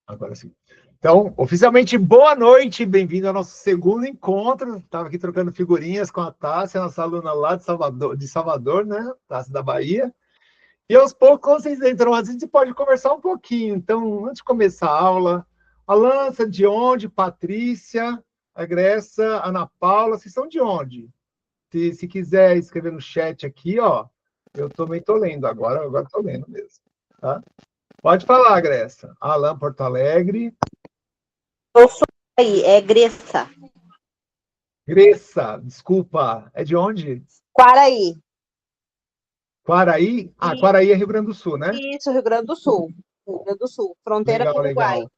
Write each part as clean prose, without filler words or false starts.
Agora sim. Então, oficialmente, boa noite, bem-vindo ao nosso segundo encontro. Estava aqui trocando figurinhas com a Tássia, nossa aluna lá de Salvador, né? Tássia da Bahia. E aos poucos vocês entram, a gente pode conversar um pouquinho. Então, antes de começar a aula, Alan, você é de onde? Patrícia, a Gressa, Ana Paula, vocês são de onde? Se quiser escrever no chat aqui, ó, eu também estou lendo agora estou lendo mesmo, tá? Pode falar, Gressa. Alan, Porto Alegre. Eu sou aí, é Gressa. Gressa, desculpa, é de onde? Quaraí. Quaraí? Ah, Quaraí é Rio Grande do Sul, né? Isso, Rio Grande do Sul. Rio Grande do Sul, fronteira Legal, com o Uruguai. legal.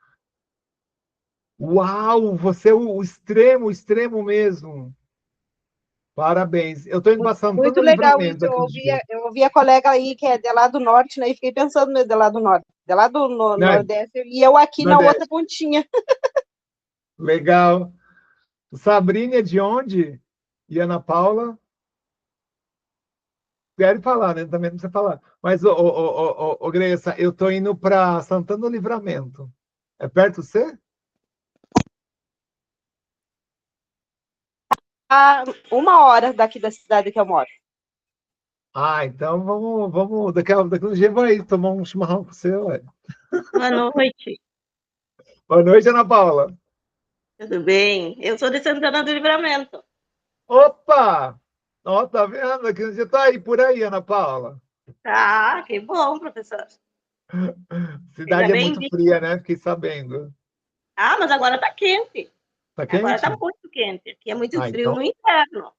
Uau, você é o extremo mesmo. Parabéns. Eu estou indo para Santana Muito do legal isso. Livramento aqui uns dias. Eu ouvi a colega aí que é de lá do norte, né? E fiquei pensando no de lá do norte. De lá do Né? Nordeste. E eu aqui na outra Nordeste. pontinha. Legal. Sabrina é de onde? E Ana Paula? Quero falar, né? Também não precisa falar. Mas, Gressa, eu estou indo para Santana do Livramento. É perto de você? A 1 hora daqui da cidade que eu moro. Ah, então vamos daqui a um dia vai tomar um chimarrão com você, ué. Boa noite. Boa noite, Ana Paula. Tudo bem? Eu sou de Santana do Livramento. Opa! Ó, tá vendo? Que você tá aí por aí, Ana Paula. Ah, que bom, professor. Cidade é muito Bem-vindo. fria, né? Fiquei sabendo. Ah, mas agora tá quente. Tá Agora quente? tá muito quente. Aqui é muito frio Então. no inverno.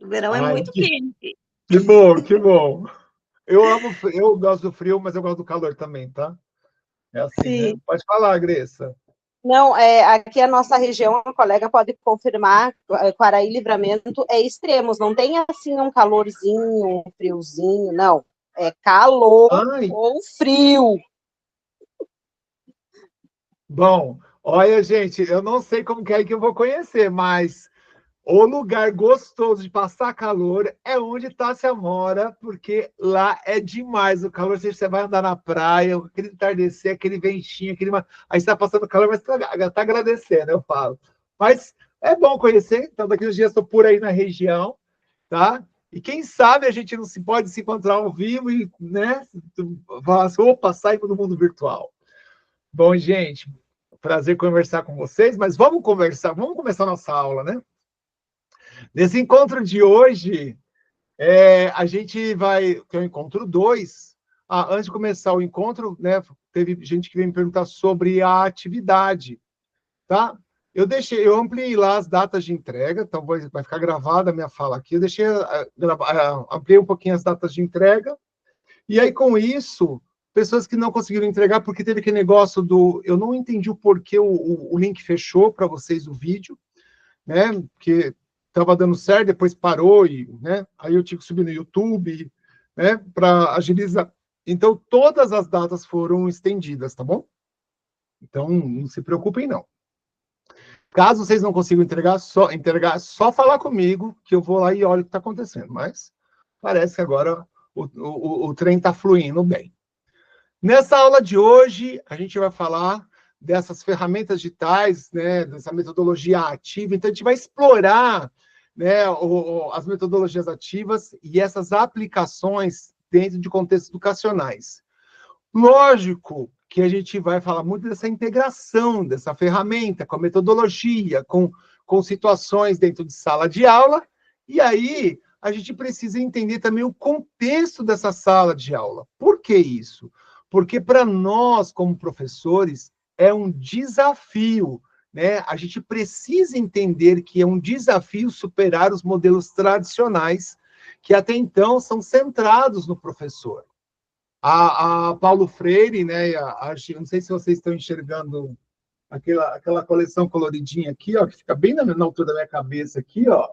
No verão é muito quente. Que bom, que bom. Eu gosto do frio, mas eu gosto do calor também, tá? É assim, Sim. né? Pode falar, Gressa. Não, aqui a nossa região, a colega pode confirmar, Quaraí Livramento é extremos, não tem assim um calorzinho, um friozinho, não. É calor ou frio. Bom, olha, gente, eu não sei como que é que eu vou conhecer, mas o lugar gostoso de passar calor é onde Tássia mora, porque lá é demais o calor. Você vai andar na praia, aquele entardecer, aquele ventinho, aí você está passando calor, mas está agradecendo, eu falo. Mas é bom conhecer, então daqui uns dias estou por aí na região, tá? E quem sabe a gente não se pode se encontrar ao vivo e, né, falar assim, opa, saímos do mundo virtual. Bom, gente, prazer conversar com vocês, mas vamos começar a nossa aula, né? Nesse encontro de hoje, a gente vai, que é o encontro 2. Antes de começar o encontro, né, teve gente que veio me perguntar sobre a atividade, tá? Eu ampliei lá as datas de entrega, então vai ficar gravada a minha fala aqui. Eu ampliei um pouquinho as datas de entrega, e aí com isso, pessoas que não conseguiram entregar, porque teve aquele negócio eu não entendi o porquê o link fechou para vocês o vídeo, né? Porque estava dando certo, depois parou, né? Aí eu tive que subir no YouTube, né? Para agilizar. Então, todas as datas foram estendidas, tá bom? Então, não se preocupem, não. Caso vocês não consigam entregar, só falar comigo, que eu vou lá e olho o que está acontecendo. Mas parece que agora o trem está fluindo bem. Nessa aula de hoje, a gente vai falar dessas ferramentas digitais, né, dessa metodologia ativa. Então, a gente vai explorar, né, as metodologias ativas e essas aplicações dentro de contextos educacionais. Lógico que a gente vai falar muito dessa integração dessa ferramenta com a metodologia, com situações dentro de sala de aula, e aí a gente precisa entender também o contexto dessa sala de aula. Por que isso? Porque para nós, como professores, é um desafio, né? A gente precisa entender que é um desafio superar os modelos tradicionais que até então são centrados no professor. A Paulo Freire, né? Não sei se vocês estão enxergando aquela coleção coloridinha aqui, ó, que fica bem na altura da minha cabeça aqui, ó.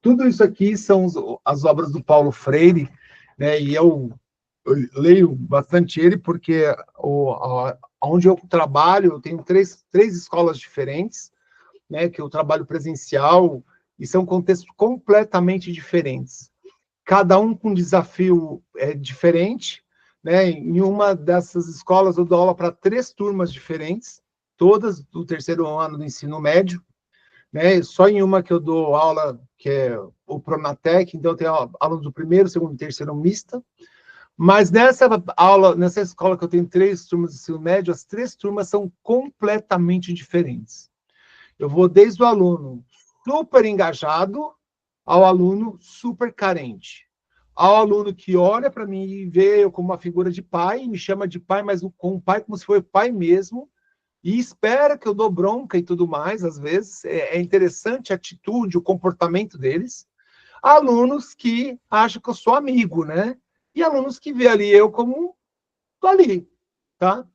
Tudo isso aqui são as obras do Paulo Freire, né? E eu leio bastante ele porque onde eu trabalho, eu tenho três escolas diferentes, né? Que eu trabalho presencial e são contextos completamente diferentes. Cada um com um desafio diferente, né? Em uma dessas escolas eu dou aula para 3 turmas diferentes, todas do terceiro ano do ensino médio, né? Só em uma que eu dou aula, que é o Pronatec, então eu tenho alunos do primeiro, segundo e terceiro mista. Mas nessa aula, nessa escola que eu tenho 3 turmas de ensino médio, as 3 turmas são completamente diferentes. Eu vou desde o aluno super engajado ao aluno super carente. Ao aluno que olha para mim e vê eu como uma figura de pai, me chama de pai, mas com o pai como se fosse pai mesmo, e espera que eu dou bronca e tudo mais, às vezes. É interessante a atitude, o comportamento deles. Alunos que acham que eu sou amigo, né? E alunos que vê ali eu como tô ali, tá?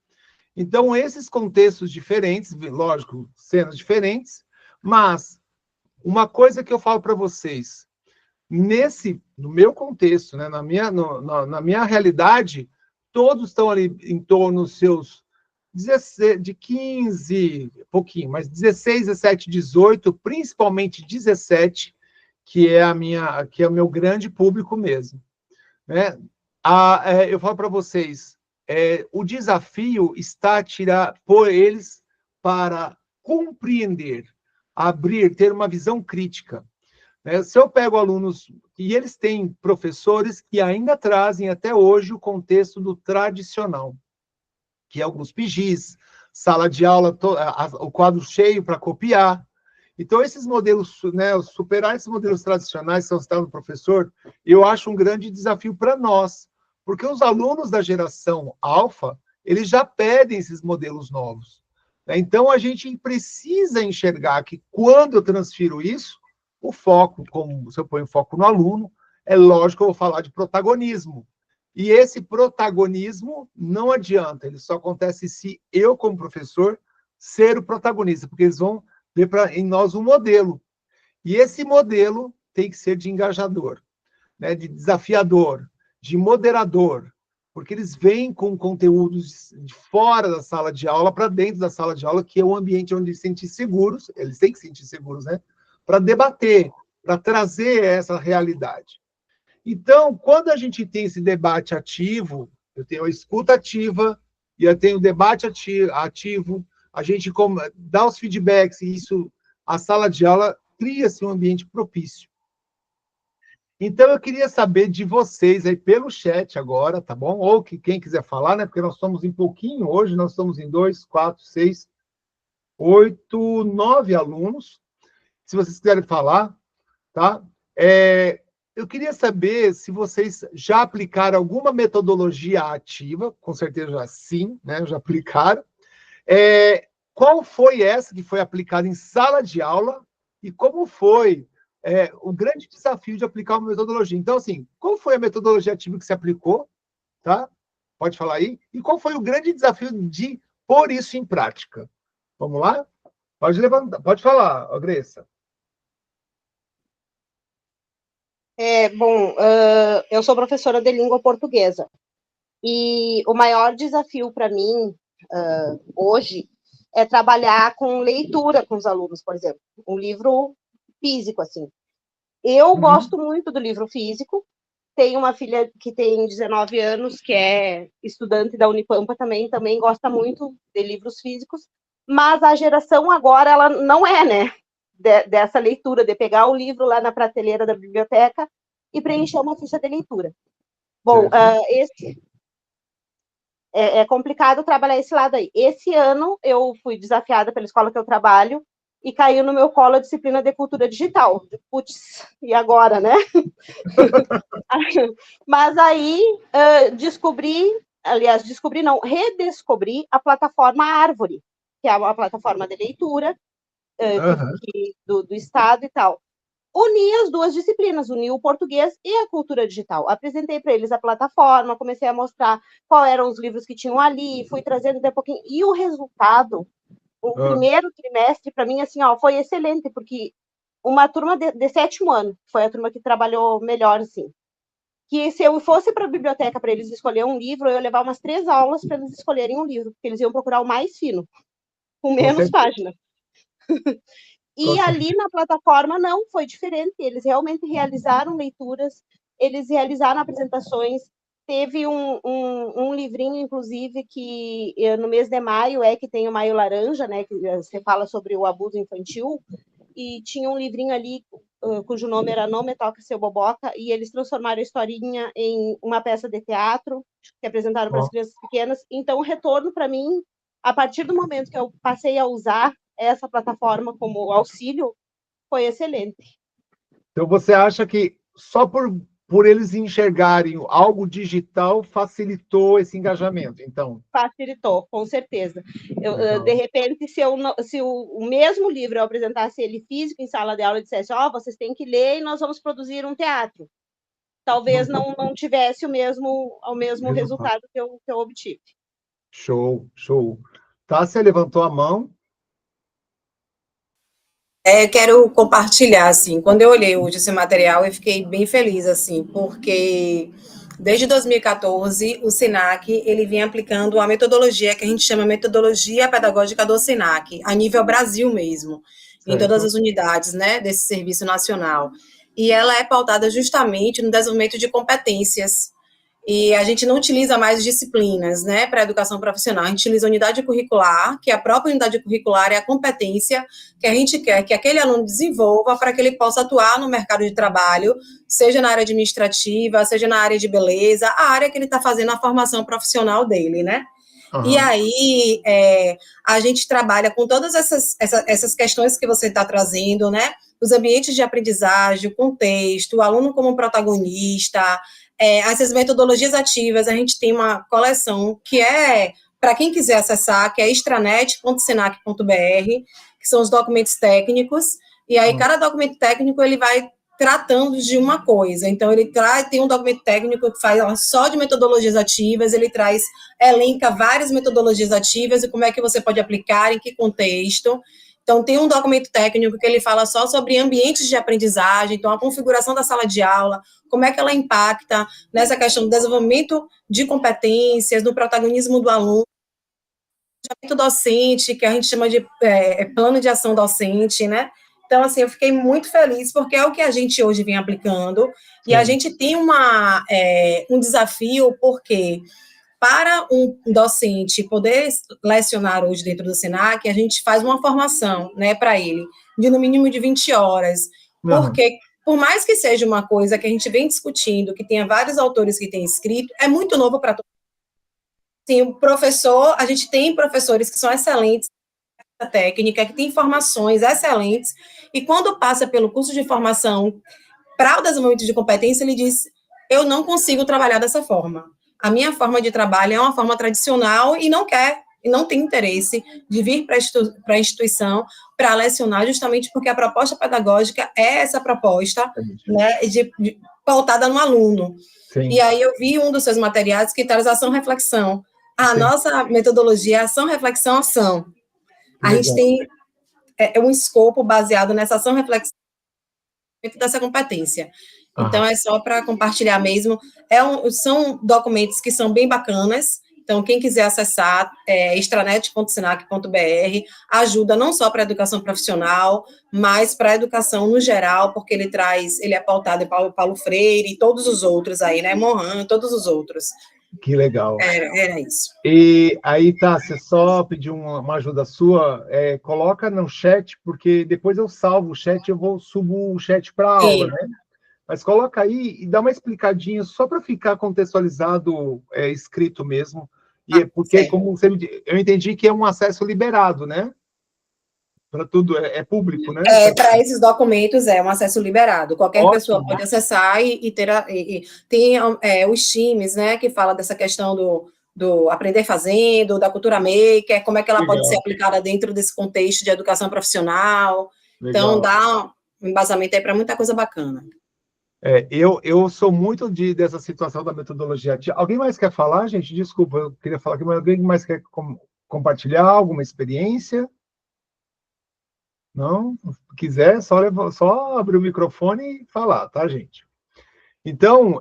Então, esses contextos diferentes, lógico, cenas diferentes, mas uma coisa que eu falo para vocês, no meu contexto, né, na minha realidade, todos estão ali em torno dos seus 16, de 15, pouquinho, mas 16, 17, 18, principalmente 17, que é que é o meu grande público mesmo, né? Eu falo para vocês, o desafio está a pôr eles para compreender, abrir, ter uma visão crítica, né? Se eu pego alunos, e eles têm professores que ainda trazem até hoje o contexto do tradicional, que é alguns PGs, sala de aula, o quadro cheio para copiar. Então, esses modelos, né, superar esses modelos tradicionais que são citados no professor, eu acho um grande desafio para nós, porque os alunos da geração alfa, eles já pedem esses modelos novos. Então, a gente precisa enxergar que quando eu transfiro isso, o foco, como se eu ponho foco no aluno, é lógico que eu vou falar de protagonismo. E esse protagonismo não adianta, ele só acontece se eu, como professor, ser o protagonista, porque eles vão ver em nós um modelo. E esse modelo tem que ser de engajador, né, de desafiador, de moderador, porque eles vêm com conteúdos de fora da sala de aula para dentro da sala de aula, que é um ambiente onde eles se sentem seguros, eles têm que se sentir seguros, né, para debater, para trazer essa realidade. Então, quando a gente tem esse debate ativo, eu tenho a escuta ativa e eu tenho o debate ativo, a gente dá os feedbacks e isso, a sala de aula cria-se um ambiente propício. Então, eu queria saber de vocês aí pelo chat agora, tá bom? Ou que quem quiser falar, né? Porque nós estamos em pouquinho hoje, nós estamos em 2, 4, 6, 8, 9 alunos. Se vocês quiserem falar, tá? Eu queria saber se vocês já aplicaram alguma metodologia ativa, com certeza já sim, né? Já aplicaram. Qual foi essa que foi aplicada em sala de aula e como foi o grande desafio de aplicar uma metodologia? Então, assim, qual foi a metodologia ativa que se aplicou, tá? Pode falar aí. E qual foi o grande desafio de pôr isso em prática? Vamos lá? Pode levantar, pode falar, Graça. Eu sou professora de língua portuguesa e o maior desafio para mim hoje é trabalhar com leitura com os alunos, por exemplo, um livro físico, assim. Eu gosto muito do livro físico, tenho uma filha que tem 19 anos, que é estudante da Unipampa também gosta muito de livros físicos, mas a geração agora, ela não é, né, dessa leitura, de pegar o livro lá na prateleira da biblioteca e preencher uma ficha de leitura. Bom, é complicado trabalhar esse lado aí. Esse ano, eu fui desafiada pela escola que eu trabalho e caiu no meu colo a disciplina de cultura digital. Putz, e agora, né? Mas aí, redescobri a plataforma Árvore, que é uma plataforma de leitura do Estado e tal. Uni as duas disciplinas, uni o português e a cultura digital. Apresentei para eles a plataforma, comecei a mostrar quais eram os livros que tinham ali, fui trazendo de a pouquinho. E o resultado, o primeiro trimestre, para mim, assim, foi excelente, porque uma turma de 7º ano, foi a turma que trabalhou melhor, assim. Que se eu fosse para a biblioteca para eles escolherem um livro, eu ia levar umas 3 aulas para eles escolherem um livro, porque eles iam procurar o mais fino, com menos páginas. E ali na plataforma não, foi diferente. Eles realmente realizaram leituras, eles realizaram apresentações. teve um livrinho, inclusive, que no mês de maio que tem o Maio Laranja, né, que você fala sobre o abuso infantil, e tinha um livrinho ali cujo nome era Não Me Toque Seu Boboca, e eles transformaram a historinha em uma peça de teatro que apresentaram para as crianças pequenas. Então, o retorno para mim, a partir do momento que eu passei a usar essa plataforma como auxílio, foi excelente. Então, você acha que só por eles enxergarem algo digital facilitou esse engajamento, então? Facilitou, com certeza. De repente, se o mesmo livro eu apresentasse ele físico em sala de aula e dissesse, vocês têm que ler e nós vamos produzir um teatro, talvez não tivesse o mesmo resultado que eu obtive. Show, show. Tássia levantou a mão. Eu quero compartilhar, assim, quando eu olhei hoje esse material, eu fiquei bem feliz, assim, porque desde 2014, o SENAC, ele vem aplicando a metodologia que a gente chama metodologia pedagógica do SENAC, a nível Brasil mesmo, em todas as unidades, né, desse serviço nacional. E ela é pautada justamente no desenvolvimento de competências. E a gente não utiliza mais disciplinas, né, para a educação profissional. A gente utiliza a unidade curricular, que a própria unidade curricular é a competência que a gente quer que aquele aluno desenvolva para que ele possa atuar no mercado de trabalho, seja na área administrativa, seja na área de beleza, a área que ele está fazendo a formação profissional dele, né? E aí, a gente trabalha com todas essas questões que você está trazendo, né? Os ambientes de aprendizagem, o contexto, o aluno como protagonista, essas metodologias ativas. A gente tem uma coleção que para quem quiser acessar, que é extranet.senac.br, que são os documentos técnicos, e aí cada documento técnico ele vai tratando de uma coisa. Então, ele tem um documento técnico que faz só de metodologias ativas, ele elenca várias metodologias ativas e como é que você pode aplicar, em que contexto. Então, tem um documento técnico que ele fala só sobre ambientes de aprendizagem, então a configuração da sala de aula, como é que ela impacta nessa questão do desenvolvimento de competências, do protagonismo do aluno, docente, que a gente chama de plano de ação docente, né? Então, assim, eu fiquei muito feliz, porque é o que a gente hoje vem aplicando, e a gente tem um desafio, porque para um docente poder lecionar hoje dentro do SENAC, a gente faz uma formação, né, para ele, de no mínimo de 20 horas, porque, por mais que seja uma coisa que a gente vem discutindo, que tenha vários autores que têm escrito, é muito novo para todos. Sim, o professor, a gente tem professores que são excelentes na técnica, que têm formações excelentes, e quando passa pelo curso de formação para o desenvolvimento de competência, ele diz, eu não consigo trabalhar dessa forma. A minha forma de trabalho é uma forma tradicional e não tem interesse de vir para a instituição para lecionar, justamente porque a proposta pedagógica é essa proposta, né, pautada no aluno. Sim. E aí eu vi um dos seus materiais que traz ação-reflexão. A nossa metodologia é ação-reflexão-ação. A gente tem um escopo baseado nessa ação-reflexão dessa competência. Então, é só para compartilhar mesmo. São documentos que são bem bacanas. Então, quem quiser acessar, extranet.senac.br, ajuda não só para a educação profissional, mas para a educação no geral, porque ele é pautado em Paulo Freire e todos os outros aí, né? Mohan, todos os outros. Que legal. Era isso. E aí, Tássia, só pedir uma ajuda sua, coloca no chat, porque depois eu salvo o chat, subo o chat para a aula, né? Mas coloca aí e dá uma explicadinha, só para ficar contextualizado, escrito mesmo. E porque, como você me disse, eu entendi que é um acesso liberado, né? Para tudo, é público, né? Para esses documentos é um acesso liberado. Qualquer pessoa pode acessar e ter tem os times, né, que fala dessa questão do aprender fazendo, da cultura maker, como é que ela pode ser aplicada dentro desse contexto de educação profissional. Então, dá um embasamento aí para muita coisa bacana. Eu sou muito dessa situação da metodologia. Alguém mais quer falar, gente? Desculpa, eu queria falar aqui, mas alguém mais quer compartilhar alguma experiência? Não? Se quiser, só abrir o microfone e falar, tá, gente? Então,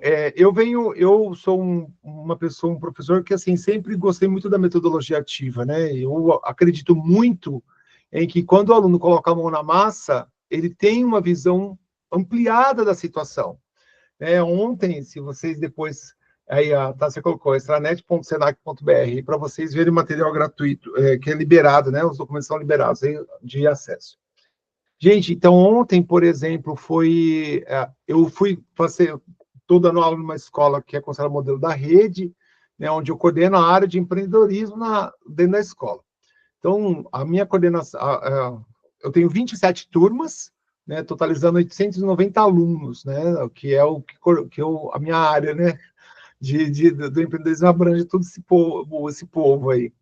eu sou um professor que, assim, sempre gostei muito da metodologia ativa, né? Eu acredito muito em que, quando o aluno coloca a mão na massa, ele tem uma visão ampliada da situação. Ontem, se vocês depois Aí a Tássia colocou, extranet.senac.br, para vocês verem o material gratuito, que é liberado, né? Os documentos são liberados aí, de acesso. Gente, então ontem, por exemplo, eu fui fazer, estou dando aula numa escola que é considerada modelo da rede, né, onde eu coordeno a área de empreendedorismo dentro da escola. Então, a minha coordenação, eu tenho 27 turmas, né, totalizando 890 alunos, né, que é a minha área, né, do empreendedorismo abrange todo esse povo aí.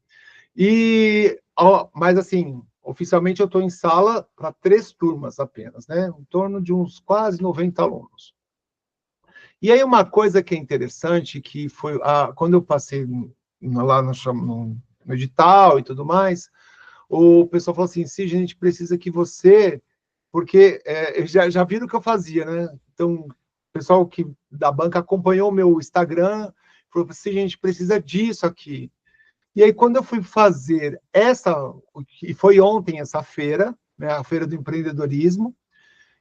Mas assim, oficialmente eu estou em sala para 3 turmas apenas, né, em torno de uns quase 90 alunos. E aí uma coisa que é interessante, que foi quando eu passei lá no edital e tudo mais, o pessoal falou assim, Cid, a gente precisa que você... Porque já viram o que eu fazia, né? Então, o pessoal da banca acompanhou o meu Instagram, falou assim, a gente precisa disso aqui. E aí, quando eu fui fazer e foi ontem essa feira, né, a Feira do Empreendedorismo,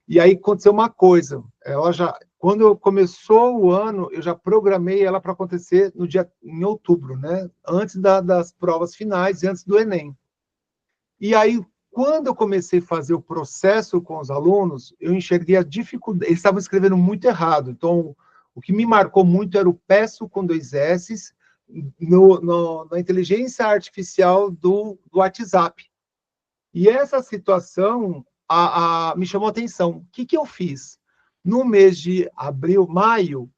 e aí aconteceu uma coisa, quando começou o ano, eu já programei ela para acontecer em outubro, né? Antes das provas finais e antes do Enem. E aí, quando eu comecei a fazer o processo com os alunos, eu enxerguei a dificuldade. Eles estavam escrevendo muito errado. Então, o que me marcou muito era o peço com 2 S's na inteligência artificial do WhatsApp. E essa situação me chamou a atenção. O que eu fiz? No mês de maio,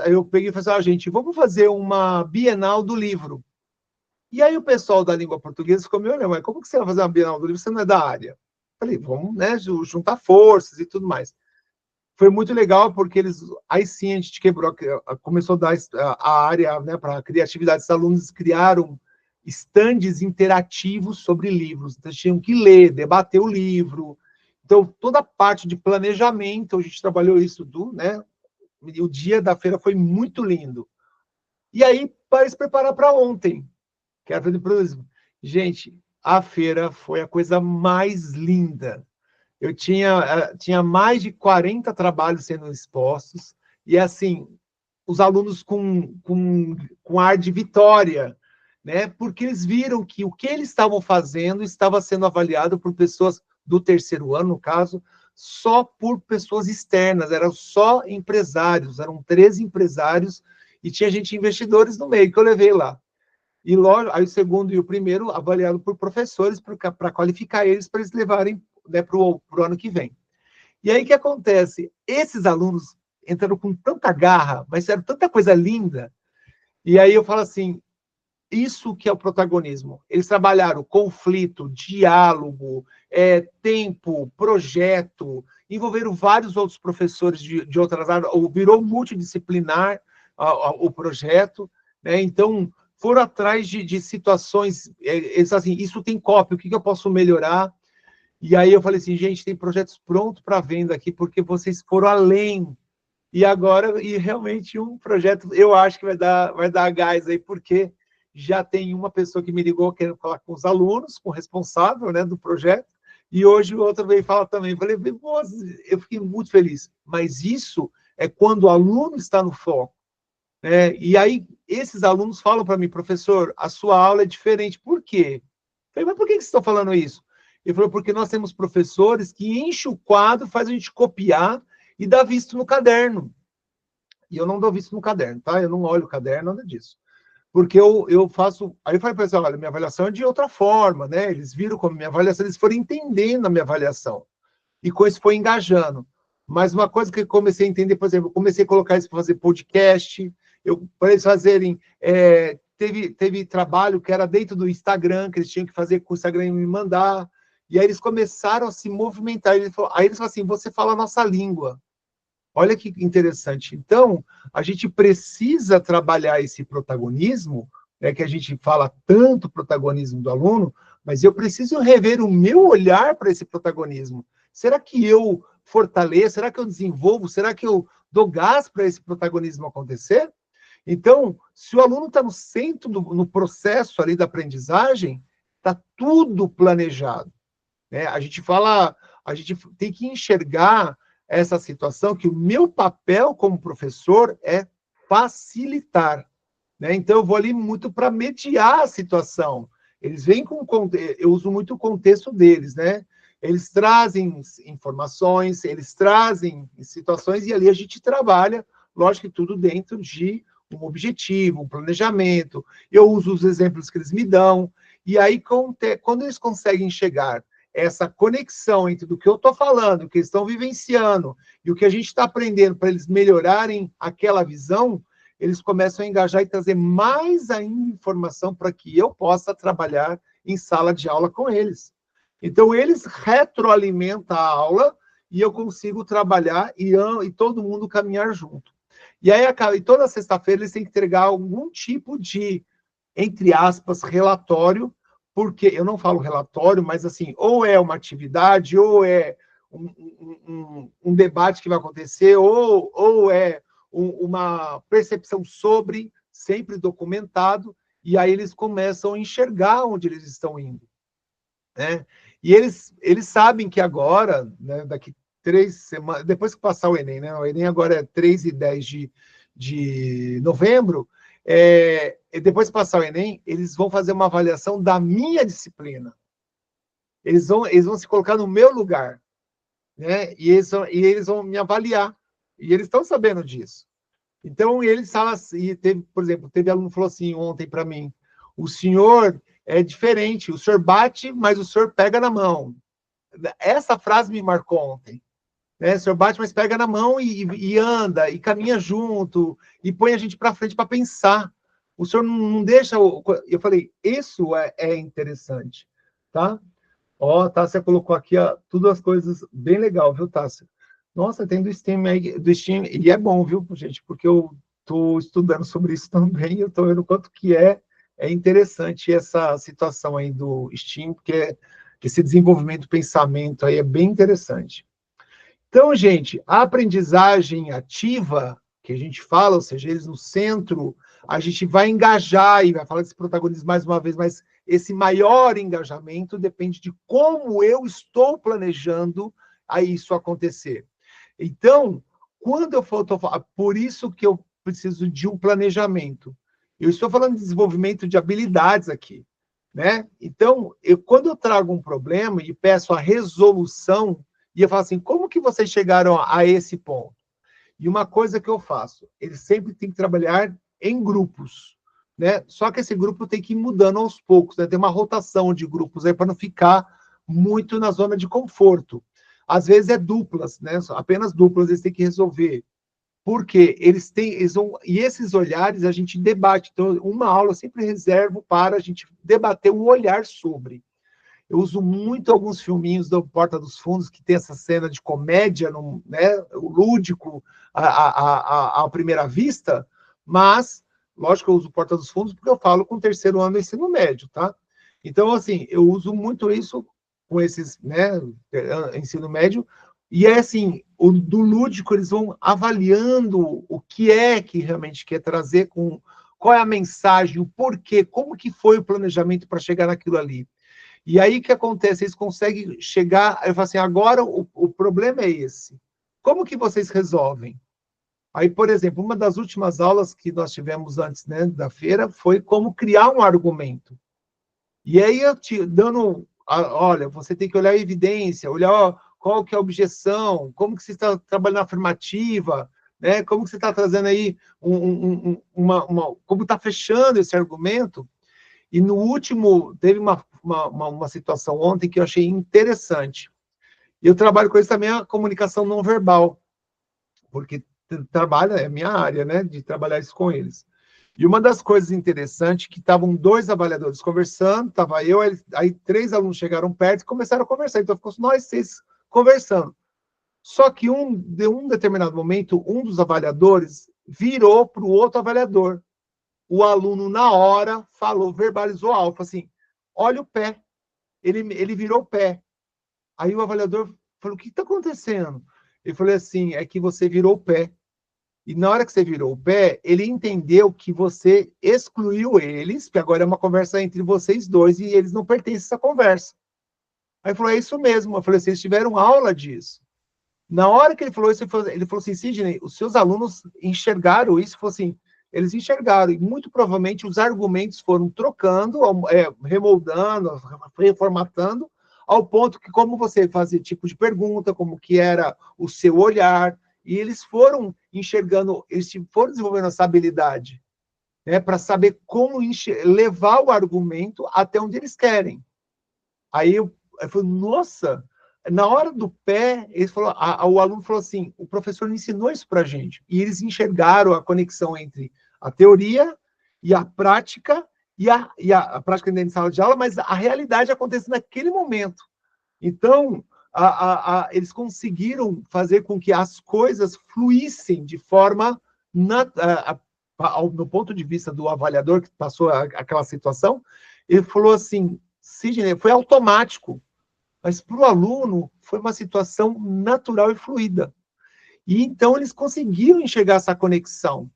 eu peguei e falei assim, gente, vamos fazer uma Bienal do Livro. E aí o pessoal da língua portuguesa ficou me olhando, mas como que você vai fazer uma Bienal do Livro se você não é da área? Falei, vamos, né, juntar forças e tudo mais. Foi muito legal, porque aí sim a gente começou a dar a área, né, para a criatividade dos alunos, criaram estandes interativos sobre livros. Então, tinham que ler, debater o livro. Então, toda a parte de planejamento, a gente trabalhou isso, né? E o dia da feira foi muito lindo. E aí, para se preparar para ontem, que era do produto. Gente, a feira foi a coisa mais linda. Eu tinha mais de 40 trabalhos sendo expostos, e assim, os alunos com ar de vitória, né? Porque eles viram que o que eles estavam fazendo estava sendo avaliado por pessoas do 3º ano, no caso, só por pessoas externas, eram só empresários, eram 13 empresários, e tinha gente, investidores no meio, que eu levei lá. E aí o 2º e o 1º avaliado por professores para qualificar eles, para eles levarem, né, para o ano que vem. E aí o que acontece? Esses alunos entraram com tanta garra, mas fizeram tanta coisa linda, e aí eu falo assim, isso que é o protagonismo. Eles trabalharam conflito, diálogo, tempo, projeto, envolveram vários outros professores de outras áreas, virou multidisciplinar o projeto, né? Então, foram atrás de situações, assim, isso tem cópia, o que eu posso melhorar? E aí eu falei assim, gente, tem projetos prontos para venda aqui, porque vocês foram além. E realmente um projeto, eu acho que vai dar gás aí, porque já tem uma pessoa que me ligou querendo falar com os alunos, com o responsável, né, do projeto, e hoje o outro veio falar também. Falei, nossa, eu fiquei muito feliz. Mas isso é quando o aluno está no foco. E aí, esses alunos falam para mim, professor, a sua aula é diferente. Por quê? Eu falei, mas por que vocês estão falando isso? Ele falou, porque nós temos professores que enchem o quadro, faz a gente copiar e dá visto no caderno. E eu não dou visto no caderno, tá? Eu não olho o caderno, nada disso. Porque eu faço... Aí eu falei para eles, olha, minha avaliação é de outra forma, né? Eles viram como minha avaliação, eles foram entendendo a minha avaliação. E com isso foi engajando. Mas uma coisa que eu comecei a entender, por exemplo, eu comecei a colocar isso para fazer podcast, para eles fazerem... teve trabalho que era dentro do Instagram, que eles tinham que fazer com o Instagram e me mandar. E aí eles começaram a se movimentar. Aí eles falaram assim, você fala a nossa língua. Olha que interessante. Então, a gente precisa trabalhar esse protagonismo, né, que a gente fala tanto protagonismo do aluno, mas eu preciso rever o meu olhar para esse protagonismo. Será que eu fortaleço? Será que eu desenvolvo? Será que eu dou gás para esse protagonismo acontecer? Então, se o aluno está no centro, no processo ali da aprendizagem, está tudo planejado. Né? A gente tem que enxergar essa situação, que o meu papel como professor é facilitar, né? Então, eu vou ali muito para mediar a situação. Eles vêm com... Eu uso muito o contexto deles, né? Eles trazem informações, eles trazem situações, e ali a gente trabalha, lógico que tudo dentro de um objetivo, um planejamento. Eu uso os exemplos que eles me dão, e aí, quando eles conseguem chegar essa conexão entre do que eu estou falando, o que eles estão vivenciando, e o que a gente está aprendendo para eles melhorarem aquela visão, eles começam a engajar e trazer mais ainda informação para que eu possa trabalhar em sala de aula com eles. Então, eles retroalimentam a aula e eu consigo trabalhar e todo mundo caminhar junto. E aí, toda sexta-feira, eles têm que entregar algum tipo de, entre aspas, relatório, porque eu não falo relatório, mas assim, ou é uma atividade, ou é um debate que vai acontecer, ou é uma percepção sobre, sempre documentado, e aí eles começam a enxergar onde eles estão indo, né? E eles sabem que agora, né, daqui 3 semanas, depois que passar o Enem, né? O Enem agora é 3 e 10 de novembro, depois que passar o Enem, eles vão fazer uma avaliação da minha disciplina. Eles vão se colocar no meu lugar, né? E eles vão me avaliar. E eles estão sabendo disso. Então, eles falam assim, por exemplo, teve aluno que falou assim ontem para mim: o senhor é diferente, o senhor bate, mas o senhor pega na mão. Essa frase me marcou ontem. Né? O senhor bate, mas pega na mão e anda, e caminha junto, e põe a gente para frente para pensar. O senhor não deixa... Eu falei, isso é interessante, tá? Ó, Tássia colocou aqui, ó, tudo as coisas bem legal, viu, Tássia? Nossa, tem do Steam aí, e é bom, viu, gente? Porque eu estou estudando sobre isso também, eu estou vendo o quanto que é interessante essa situação aí do Steam, porque esse desenvolvimento do pensamento aí é bem interessante. Então, gente, a aprendizagem ativa, que a gente fala, ou seja, eles no centro, a gente vai engajar, e vai falar desse protagonismo mais uma vez, mas esse maior engajamento depende de como eu estou planejando a isso acontecer. Então, quando eu for... Por isso que eu preciso de um planejamento. Eu estou falando de desenvolvimento de habilidades aqui, né? Então, quando eu trago um problema e peço a resolução, e eu falo assim, como que vocês chegaram a esse ponto? E uma coisa que eu faço, eles sempre têm que trabalhar em grupos, né? Só que esse grupo tem que ir mudando aos poucos, né? Tem uma rotação de grupos aí para não ficar muito na zona de conforto. Às vezes é duplas, né? Apenas duplas eles têm que resolver. Porque e esses olhares a gente debate. Então, uma aula eu sempre reservo para a gente debater um olhar sobre. Eu uso muito alguns filminhos do Porta dos Fundos, que tem essa cena de comédia, né, o lúdico à primeira vista, mas, lógico que eu uso Porta dos Fundos porque eu falo com o terceiro ano do ensino médio, tá? Então, assim, eu uso muito isso com esses, né, ensino médio, e é assim, do lúdico eles vão avaliando o que é que realmente quer trazer, qual é a mensagem, o porquê, como que foi o planejamento para chegar naquilo ali. E aí o que acontece? Eles conseguem chegar, eu falo assim, agora o problema é esse. Como que vocês resolvem? Aí, por exemplo, uma das últimas aulas que nós tivemos antes, né, da feira foi como criar um argumento. E aí eu te dando, olha, você tem que olhar a evidência, olhar qual que é a objeção, como que você está trabalhando a afirmativa, né, como que você está trazendo aí como está fechando esse argumento. E no último, teve uma situação ontem que eu achei interessante. Eu trabalho com isso também, a comunicação não verbal, porque é minha área, né, de trabalhar isso com eles. E uma das coisas interessantes que estavam 2 avaliadores conversando, estava eu, aí 3 alunos chegaram perto e começaram a conversar. Então, ficou nós 6 conversando. Só que de um determinado momento, um dos avaliadores virou para o outro avaliador. O aluno, na hora, verbalizou algo, assim, olha o pé. Ele virou o pé. Aí o avaliador falou, o que está acontecendo? Ele falou assim, é que você virou o pé. E na hora que você virou o pé, ele entendeu que você excluiu eles, que agora é uma conversa entre vocês dois, e eles não pertencem a essa conversa. Aí ele falou, é isso mesmo. Eu falei, vocês tiveram aula disso. Na hora que ele falou isso, ele falou assim, Sidney, os seus alunos enxergaram isso, falou assim, eles enxergaram, e muito provavelmente os argumentos foram trocando, remoldando, reformatando, ao ponto que como você fazia tipo de pergunta, como que era o seu olhar, e eles foram enxergando, eles foram desenvolvendo essa habilidade, né, para saber como levar o argumento até onde eles querem. Aí eu falei, nossa, na hora do pé, o aluno falou assim, o professor me ensinou isso para a gente, e eles enxergaram a conexão entre a teoria e a prática, e a prática dentro de sala de aula, mas a realidade acontece naquele momento. Então, eles conseguiram fazer com que as coisas fluíssem de forma, no ponto de vista do avaliador que passou aquela situação, ele falou assim, Sidney, foi automático, mas para o aluno foi uma situação natural e fluida. E então eles conseguiram enxergar essa conexão.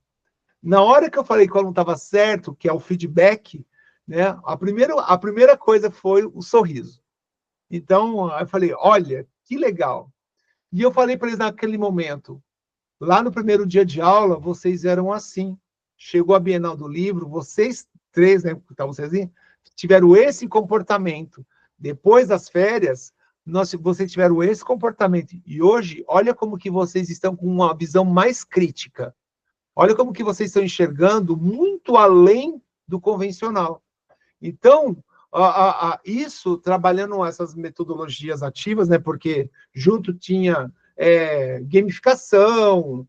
Na hora que eu falei que o aluno estava certo, que é o feedback, né, a primeira coisa foi o sorriso. Então, eu falei, olha, que legal. E eu falei para eles naquele momento, lá no primeiro dia de aula, vocês eram assim. Chegou a Bienal do Livro, vocês três, né, vocês tiveram esse comportamento. Depois das férias, vocês tiveram esse comportamento. E hoje, olha como que vocês estão com uma visão mais crítica. Olha como que vocês estão enxergando muito além do convencional. Então, isso, trabalhando essas metodologias ativas, né, porque junto tinha gamificação,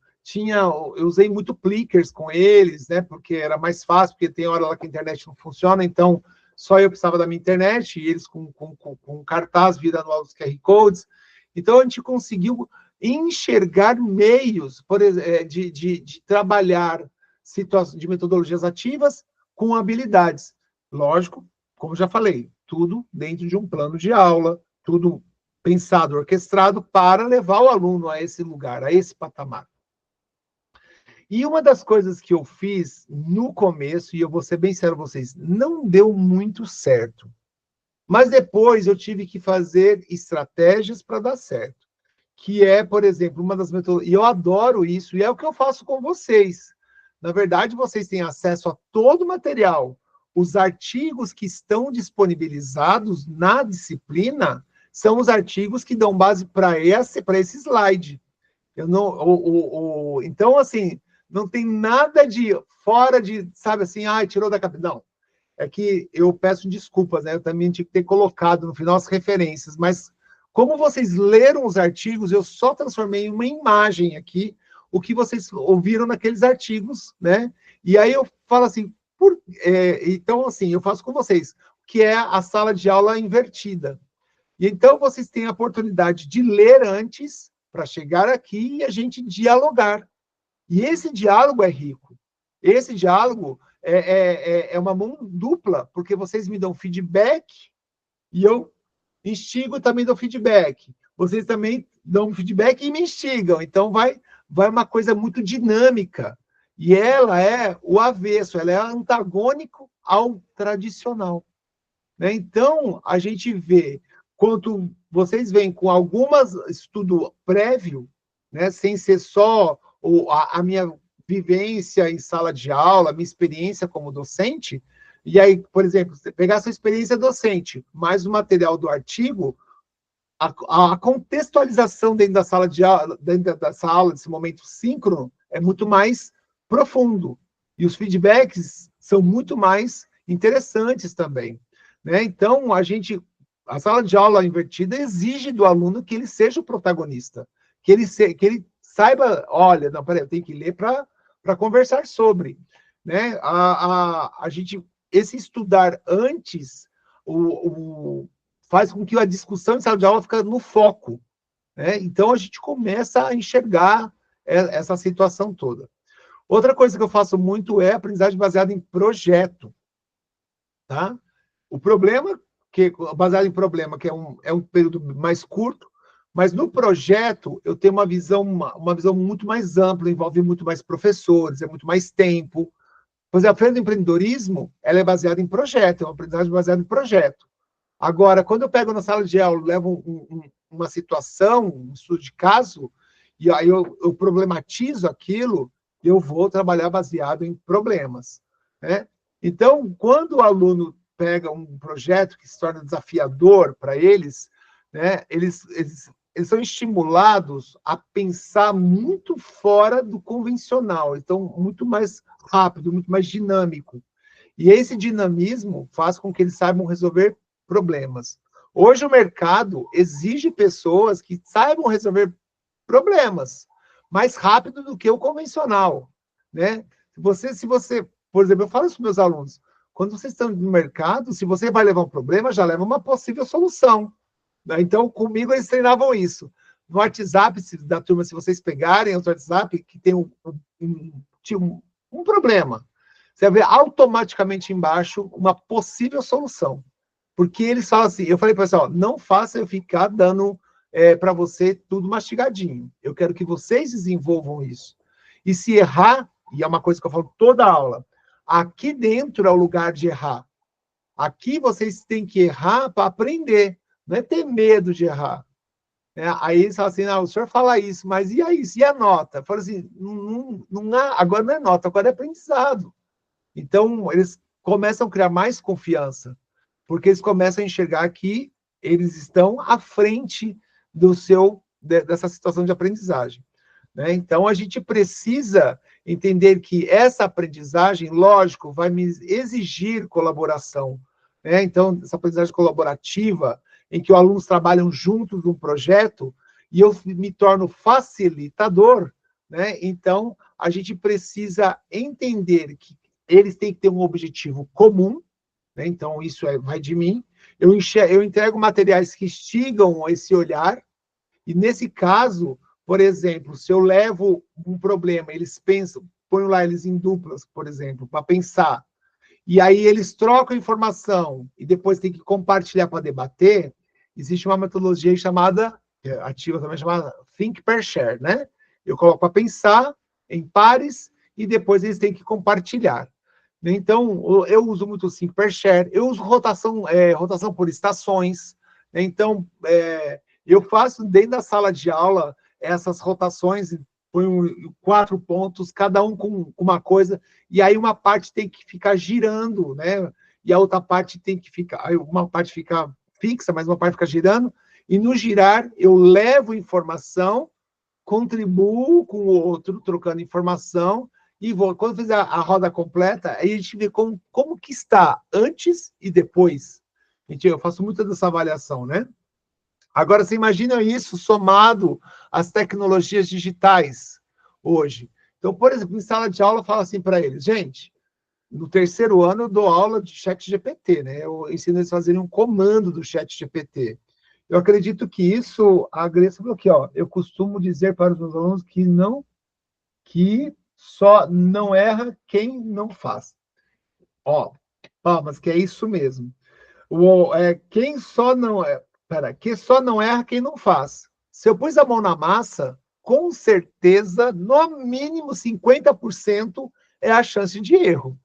eu usei muito clickers com eles, né, porque era mais fácil, porque tem hora lá que a internet não funciona, então só eu precisava da minha internet, e eles com cartaz, vida anual dos QR Codes. Então, a gente conseguiu enxergar meios de trabalhar situações de metodologias ativas com habilidades. Lógico, como já falei, tudo dentro de um plano de aula, tudo pensado, orquestrado para levar o aluno a esse lugar, a esse patamar. E uma das coisas que eu fiz no começo, e eu vou ser bem sério com vocês, não deu muito certo. Mas depois eu tive que fazer estratégias para dar certo. Que é, por exemplo, uma das metodologias, e eu adoro isso, e é o que eu faço com vocês. Na verdade, vocês têm acesso a todo o material. Os artigos que estão disponibilizados na disciplina são os artigos que dão base para esse slide. Então, assim, não tem nada de fora de, sabe assim, tirou da cabeça. Não. É que eu peço desculpas, né? Eu também tinha que ter colocado no final as referências, mas como vocês leram os artigos, eu só transformei em uma imagem aqui o que vocês ouviram naqueles artigos, né? E aí eu falo assim, então, assim, eu faço com vocês, que é a sala de aula invertida. E então vocês têm a oportunidade de ler antes, para chegar aqui e a gente dialogar. E esse diálogo é rico. Esse diálogo é uma mão dupla, porque vocês me dão feedback e eu instigo também dou feedback. Vocês também dão feedback e me instigam. Então, vai uma coisa muito dinâmica. E ela é o avesso, ela é antagônico ao tradicional. Né? Então, a gente vê, quando vocês vêm com algumas estudo prévio, né, sem ser só a minha vivência em sala de aula, minha experiência como docente, e aí, por exemplo, pegar sua experiência docente, mais o material do artigo, a contextualização dentro da sala de aula, dentro dessa aula, desse momento síncrono, é muito mais profundo. E os feedbacks são muito mais interessantes também. Né? Então, a sala de aula invertida exige do aluno que ele seja o protagonista, que ele saiba, olha, não, peraí, eu tenho que ler para conversar sobre. Né? Esse estudar antes faz com que a discussão em sala de aula fique no foco. Né? Então, a gente começa a enxergar essa situação toda. Outra coisa que eu faço muito é aprendizagem baseada em projeto. Tá? O problema, baseado em problema, que é um período mais curto, mas no projeto eu tenho uma visão muito mais ampla, envolve muito mais professores, é muito mais tempo. Por exemplo, a Feira do Empreendedorismo, ela é baseada em projeto, é uma aprendizagem baseada em projeto. Agora, quando eu pego na sala de aula, levo uma situação, um estudo de caso, e aí eu problematizo aquilo, eu vou trabalhar baseado em problemas, né? Então, quando o aluno pega um projeto que se torna desafiador para eles, né, eles são estimulados a pensar muito fora do convencional, então, muito mais rápido, muito mais dinâmico. E esse dinamismo faz com que eles saibam resolver problemas. Hoje o mercado exige pessoas que saibam resolver problemas mais rápido do que o convencional, né? Se você, por exemplo, eu falo isso para meus alunos, quando vocês estão no mercado, se você vai levar um problema, já leva uma possível solução, né? Então, comigo eles treinavam isso. No WhatsApp da turma, se vocês pegarem o WhatsApp, que tem um problema, você vai ver automaticamente embaixo uma possível solução. Porque eles falam assim, eu falei para o pessoal, não faça eu ficar dando para você tudo mastigadinho. Eu quero que vocês desenvolvam isso. E se errar, e é uma coisa que eu falo toda aula, aqui dentro é o lugar de errar. Aqui vocês têm que errar para aprender, não é ter medo de errar. Aí eles falam assim, não, o senhor fala isso, mas e aí? E a nota? Eu falo assim, agora não é nota, agora é aprendizado. Então, eles começam a criar mais confiança, porque eles começam a enxergar que eles estão à frente dessa situação de aprendizagem, né? Então, a gente precisa entender que essa aprendizagem, lógico, vai me exigir colaboração, né? Então, essa aprendizagem colaborativa, em que os alunos trabalham juntos num projeto, e eu me torno facilitador, né? Então, a gente precisa entender que eles têm que ter um objetivo comum, né? Então, isso vai de mim. Eu entrego materiais que instigam esse olhar, e nesse caso, por exemplo, se eu levo um problema, eles pensam, ponho lá eles em duplas, por exemplo, para pensar, e aí eles trocam informação, e depois tem que compartilhar para debater, existe uma metodologia chamada, ativa também, chamada Think Pair Share, né? Eu coloco para pensar em pares, e depois eles têm que compartilhar. Então, eu uso muito o Think Pair Share, eu uso rotação por estações, né? Então, eu faço dentro da sala de aula essas rotações, ponho 4 pontos, cada um com uma coisa, e aí uma parte tem que ficar girando, né? E a outra parte tem que ficar, uma parte fica fixa, mas uma parte fica girando, e no girar eu levo informação, contribuo com o outro, trocando informação, e quando fizer a roda completa, aí a gente vê como que está antes e depois. Eu faço muita dessa avaliação, né? Agora, você imagina isso somado às tecnologias digitais hoje. Então, por exemplo, em sala de aula, eu falo assim para eles, gente, no 3º ano eu dou aula de ChatGPT, né? Eu ensino eles a fazerem um comando do ChatGPT. Eu acredito que isso, a Grace falou aqui, ó, eu costumo dizer para os meus alunos que só não erra quem não faz. Ó, palmas, que é isso mesmo. Que só não erra quem não faz. Se eu pus a mão na massa, com certeza, no mínimo 50% é a chance de erro,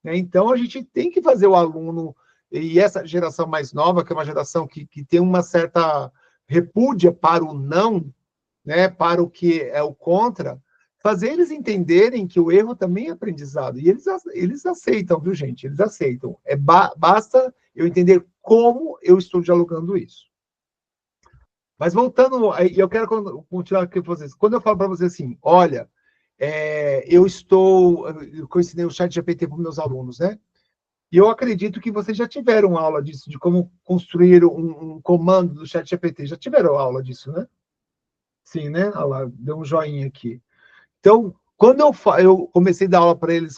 né? Então, a gente tem que fazer o aluno, e essa geração mais nova, que é uma geração que tem uma certa repúdia para o não, né, para o que é o contra, fazer eles entenderem que o erro também é aprendizado. E eles aceitam, viu, gente? Eles aceitam. Basta eu entender como eu estou dialogando isso. Mas voltando, eu quero continuar aqui com vocês. Quando eu falo para vocês assim, olha, eu ensinei o ChatGPT para os meus alunos, né? E eu acredito que vocês já tiveram aula disso, de como construir um comando do ChatGPT. Já tiveram aula disso, né? Sim, né? Olha lá, deu um joinha aqui. Então, quando eu comecei a dar aula para eles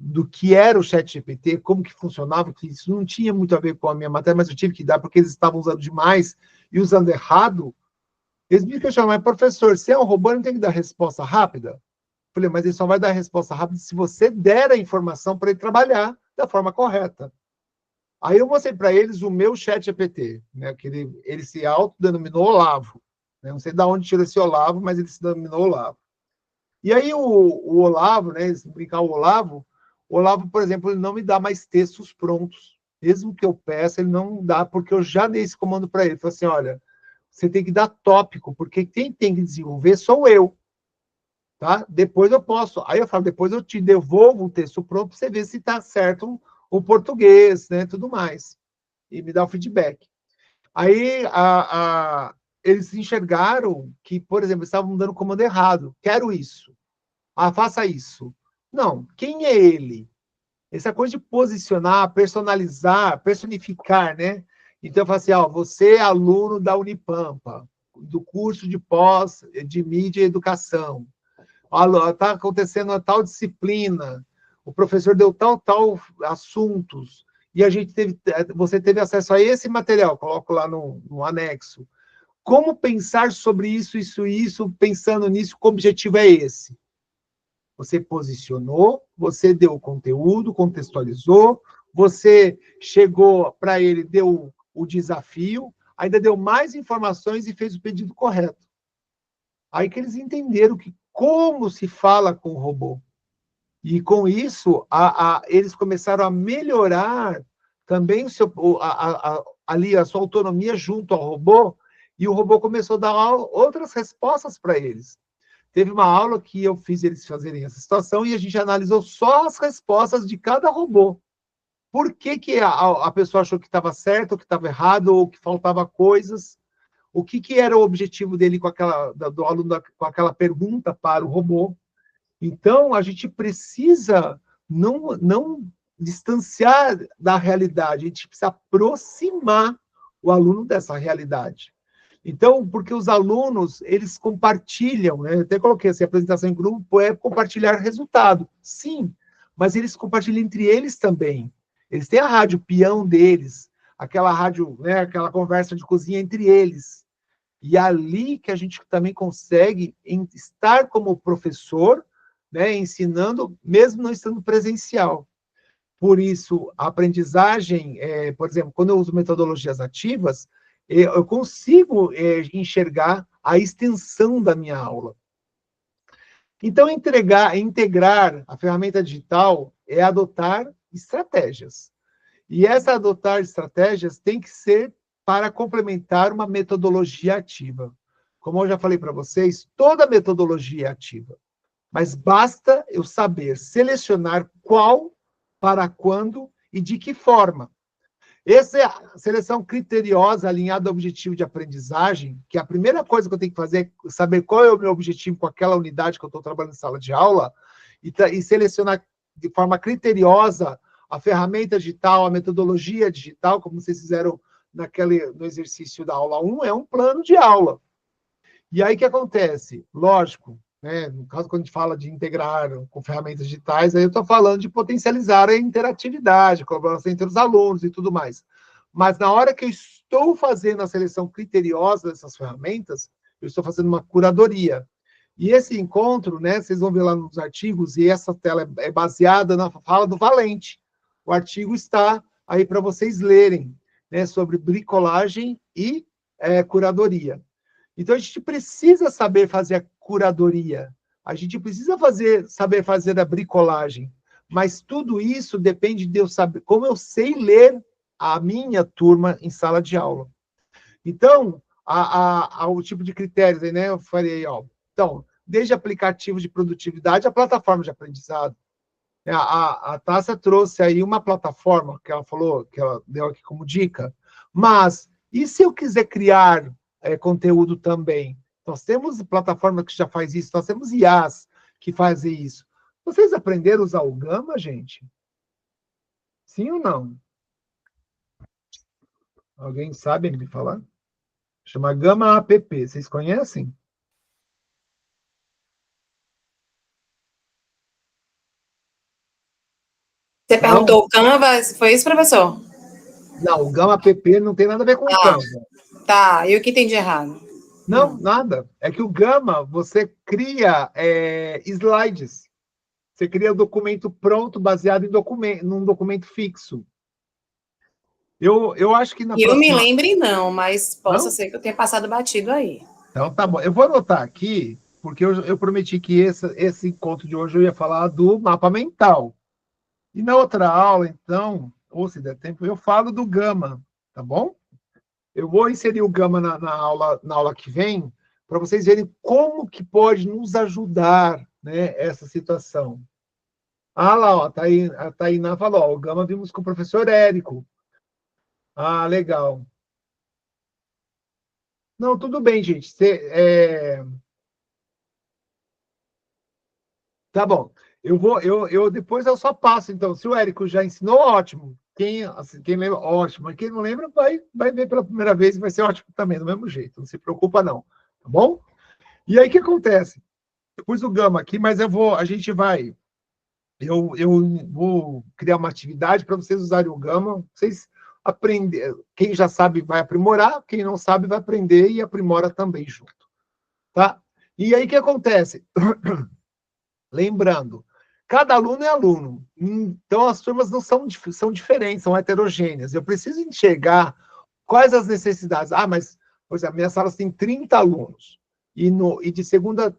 do que era o ChatGPT, como que funcionava, que isso não tinha muito a ver com a minha matéria, mas eu tive que dar porque eles estavam usando demais e usando errado, eles me questionaram, mas professor, se é um robô, não tem que dar resposta rápida? Eu falei, mas ele só vai dar resposta rápida se você der a informação para ele trabalhar da forma correta. Aí eu mostrei para eles o meu ChatGPT, né, que ele se autodenominou Olavo. Né, não sei de onde tirou esse Olavo, mas ele se denominou Olavo. E aí o Olavo, né, se brincar o Olavo, por exemplo, ele não me dá mais textos prontos. Mesmo que eu peça, ele não dá, porque eu já dei esse comando para ele. Falei assim, olha, você tem que dar tópico, porque quem tem que desenvolver sou eu. Tá? Depois eu posso. Aí eu falo, depois eu te devolvo o texto pronto para você ver se está certo o português, né? Tudo mais. E me dá o feedback. Aí eles enxergaram que, por exemplo, estavam dando o comando errado. Quero isso. Ah, faça isso. Não, quem é ele? Essa coisa de posicionar, personalizar, personificar, né? Então, eu falo assim, ó, você é aluno da Unipampa, do curso de pós de mídia e educação. Está acontecendo uma tal disciplina, o professor deu tal assuntos, e você teve acesso a esse material, coloco lá no anexo. Como pensar sobre isso, pensando nisso, o objetivo é esse. Você posicionou, você deu o conteúdo, contextualizou, você chegou para ele, deu o desafio, ainda deu mais informações e fez o pedido correto. Aí que eles entenderam que como se fala com o robô. E com isso, eles começaram a melhorar também ali a sua autonomia junto ao robô, e o robô começou a dar outras respostas para eles. Teve uma aula que eu fiz eles fazerem essa situação e a gente analisou só as respostas de cada robô. Por que a pessoa achou que estava certo, ou que estava errado, ou que faltava coisas? O que era o objetivo dele do aluno com aquela pergunta para o robô? Então, a gente precisa não distanciar da realidade, a gente precisa aproximar o aluno dessa realidade. Então, porque os alunos, eles compartilham, né? Eu até coloquei assim, a apresentação em grupo é compartilhar resultado. Sim, mas eles compartilham entre eles também. Eles têm a rádio peão deles, aquela rádio, né, aquela conversa de cozinha entre eles. E é ali que a gente também consegue estar como professor, né, ensinando, mesmo não estando presencial. Por isso, a aprendizagem, por exemplo, quando eu uso metodologias ativas, eu consigo enxergar a extensão da minha aula. Então, integrar a ferramenta digital é adotar estratégias. E essa adotar estratégias tem que ser para complementar uma metodologia ativa. Como eu já falei para vocês, toda metodologia é ativa. Mas basta eu saber selecionar qual, para quando e de que forma. Essa é a seleção criteriosa alinhada ao objetivo de aprendizagem, que a primeira coisa que eu tenho que fazer é saber qual é o meu objetivo com aquela unidade que eu estou trabalhando em sala de aula e selecionar de forma criteriosa a ferramenta digital, a metodologia digital, como vocês fizeram no exercício da aula 1, é um plano de aula. E aí o que acontece? Lógico, né, no caso, quando a gente fala de integrar com ferramentas digitais, aí eu estou falando de potencializar a interatividade, a colaboração entre os alunos e tudo mais. Mas na hora que eu estou fazendo a seleção criteriosa dessas ferramentas, eu estou fazendo uma curadoria. E esse encontro, né, vocês vão ver lá nos artigos, e essa tela é baseada na fala do Valente. O artigo está aí para vocês lerem, né, sobre bricolagem e curadoria. Então, a gente precisa saber fazer a curadoria, a gente precisa saber fazer a bricolagem, mas tudo isso depende de eu saber como eu sei ler a minha turma em sala de aula. Então, o tipo de critérios aí, né? Eu falei, ó. Então, desde aplicativos de produtividade a plataforma de aprendizado. A Tássia trouxe aí uma plataforma que ela falou, que ela deu aqui como dica, mas e se eu quiser criar conteúdo também? Nós temos plataforma que já faz isso, nós temos IAs que fazem isso. Vocês aprenderam a usar o Gama, gente? Sim ou não? Alguém sabe me falar? Chama Gama App. Vocês conhecem? Você perguntou o Canva, foi isso, professor? Não, o Gama App não tem nada a ver com o Canva. Tá, e o que tem de errado? Não, nada. É que o Gama, você cria slides. Você cria um documento pronto, baseado num documento fixo. Eu acho que na próxima... Eu me lembre não, mas possa ser que eu tenha passado batido aí. Então, tá bom. Eu vou anotar aqui, porque eu prometi que esse encontro de hoje eu ia falar do mapa mental. E na outra aula, então, ou se der tempo, eu falo do Gama, tá bom? Eu vou inserir o Gama na aula que vem, para vocês verem como que pode nos ajudar, né, essa situação. Ah, lá, ó, a Tainá falou, ó, o Gama vimos com o professor Érico. Ah, legal. Não, tudo bem, gente. Tá bom. Depois eu só passo, então. Se o Érico já ensinou, ótimo. Quem lembra, ótimo. Mas quem não lembra, vai ver pela primeira vez e vai ser ótimo também, do mesmo jeito. Não se preocupa, não. Tá bom? E aí, o que acontece? Eu pus o Gama aqui, mas eu vou criar uma atividade para vocês usarem o Gama. Vocês aprender. Quem já sabe vai aprimorar, quem não sabe vai aprender e aprimora também junto. Tá? E aí, o que acontece? Lembrando, cada aluno é aluno, então as turmas não são diferentes, são heterogêneas. Eu preciso enxergar quais as necessidades. Ah, mas, por exemplo, minhas salas têm 30 alunos, e de segunda,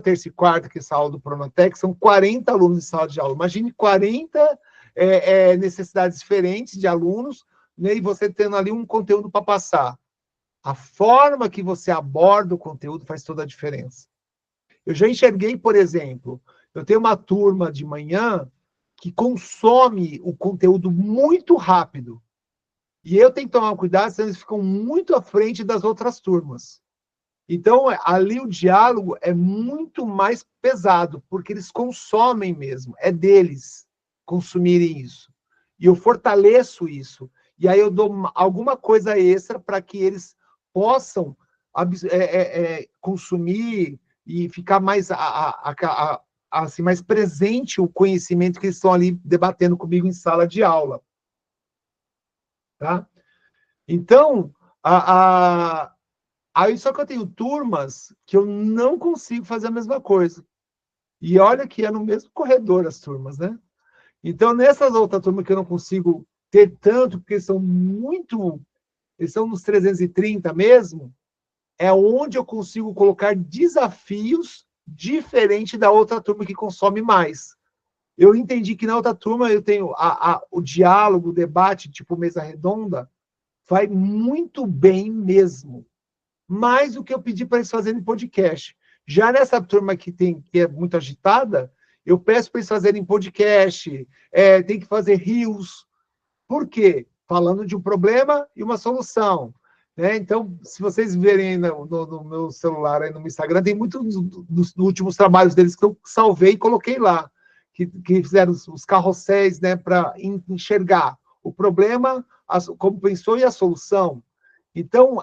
terça e quarta, que é essa aula do Pronatec, são 40 alunos em sala de aula. Imagine 40 necessidades diferentes de alunos, né, e você tendo ali um conteúdo para passar. A forma que você aborda o conteúdo faz toda a diferença. Eu já enxerguei, por exemplo, eu tenho uma turma de manhã que consome o conteúdo muito rápido. E eu tenho que tomar cuidado, senão eles ficam muito à frente das outras turmas. Então, ali o diálogo é muito mais pesado, porque eles consomem mesmo, é deles consumirem isso. E eu fortaleço isso. E aí eu dou alguma coisa extra para que eles possam consumir e ficar mais, assim, mais presente o conhecimento que eles estão ali debatendo comigo em sala de aula. Tá? Então, aí só que eu tenho turmas que eu não consigo fazer a mesma coisa. E olha que é no mesmo corredor as turmas, né? Então, nessas outras turmas que eu não consigo ter tanto, porque eles são nos 330 mesmo, é onde eu consigo colocar desafios diferentes da outra turma que consome mais. Eu entendi que na outra turma eu tenho o diálogo, o debate, tipo mesa redonda, vai muito bem mesmo. Mais do que eu pedi para eles fazerem podcast. Já nessa turma que é muito agitada, eu peço para eles fazerem podcast, tem que fazer reels. Por quê? Falando de um problema e uma solução. Né? Então, se vocês verem no meu celular, aí no meu Instagram, tem muitos dos últimos trabalhos deles que eu salvei e coloquei lá, que fizeram os carrosséis, né, para enxergar o problema, como pensou, e a solução. Então,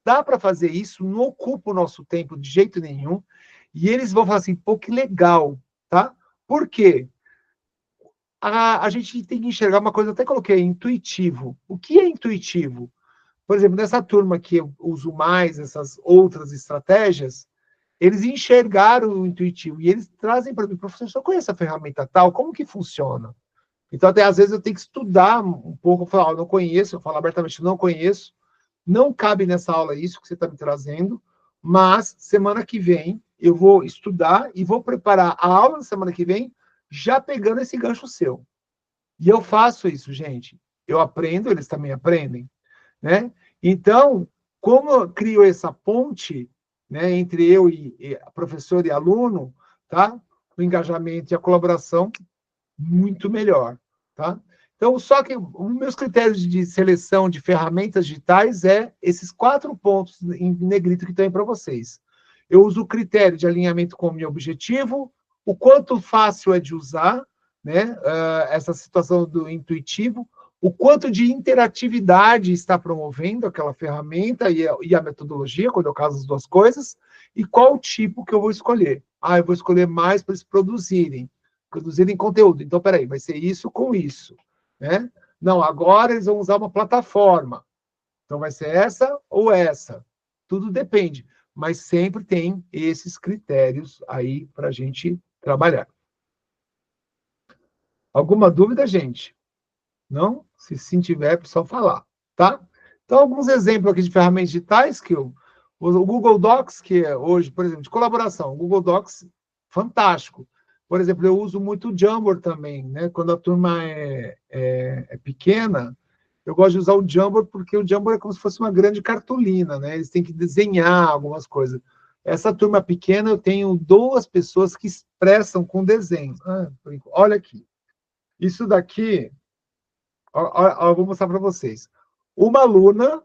dá para fazer isso, não ocupa o nosso tempo de jeito nenhum, e eles vão falar assim, pô, que legal, tá? Por quê? A gente tem que enxergar uma coisa, até coloquei, intuitivo. O que é intuitivo? Por exemplo, nessa turma que eu uso mais essas outras estratégias, eles enxergaram o intuitivo e eles trazem para mim, professor, eu conheço a ferramenta tal, como que funciona? Então, até às vezes eu tenho que estudar um pouco, falar, eu não conheço, eu falo abertamente, não conheço, não cabe nessa aula isso que você está me trazendo, mas semana que vem eu vou estudar e vou preparar a aula da semana que vem já pegando esse gancho seu. E eu faço isso, gente. Eu aprendo, eles também aprendem, né? Então, como eu crio essa ponte, né, entre eu e professor e aluno, tá? O engajamento e a colaboração muito melhor, tá? Então, só que os meus critérios de seleção de ferramentas digitais esses 4 pontos em negrito que tem para vocês. Eu uso o critério de alinhamento com o meu objetivo, o quanto fácil é de usar, né? Essa situação do intuitivo, o quanto de interatividade está promovendo aquela ferramenta e a metodologia, quando eu caso as duas coisas, e qual o tipo que eu vou escolher. Eu vou escolher mais para eles produzirem conteúdo. Então, peraí, vai ser isso com isso, né? Não, agora eles vão usar uma plataforma. Então, vai ser essa ou essa. Tudo depende. Mas sempre tem esses critérios aí para a gente trabalhar. Alguma dúvida, gente? Não? Se tiver, é só falar, tá? Então, alguns exemplos aqui de ferramentas digitais que o Google Docs, que é hoje, por exemplo, de colaboração. O Google Docs, fantástico. Por exemplo, eu uso muito o Jamboard também, né? Quando a turma é pequena, eu gosto de usar o Jamboard porque o Jamboard é como se fosse uma grande cartolina, né? Eles têm que desenhar algumas coisas. Essa turma pequena, eu tenho 2 pessoas que expressam com desenho. Olha aqui. Isso daqui, eu vou mostrar para vocês. Uma aluna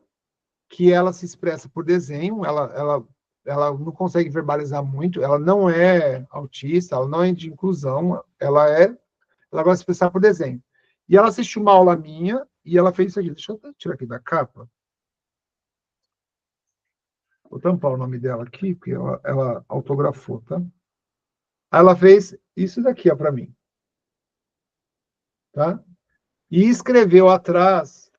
que ela se expressa por desenho, ela não consegue verbalizar muito, ela não é autista, ela não é de inclusão, ela gosta de expressar por desenho. E ela assistiu uma aula minha e ela fez isso aqui. Deixa eu tirar aqui da capa. Vou tampar o nome dela aqui, porque ela autografou, tá? Ela fez isso daqui, ó, para mim. Tá? E escreveu atrás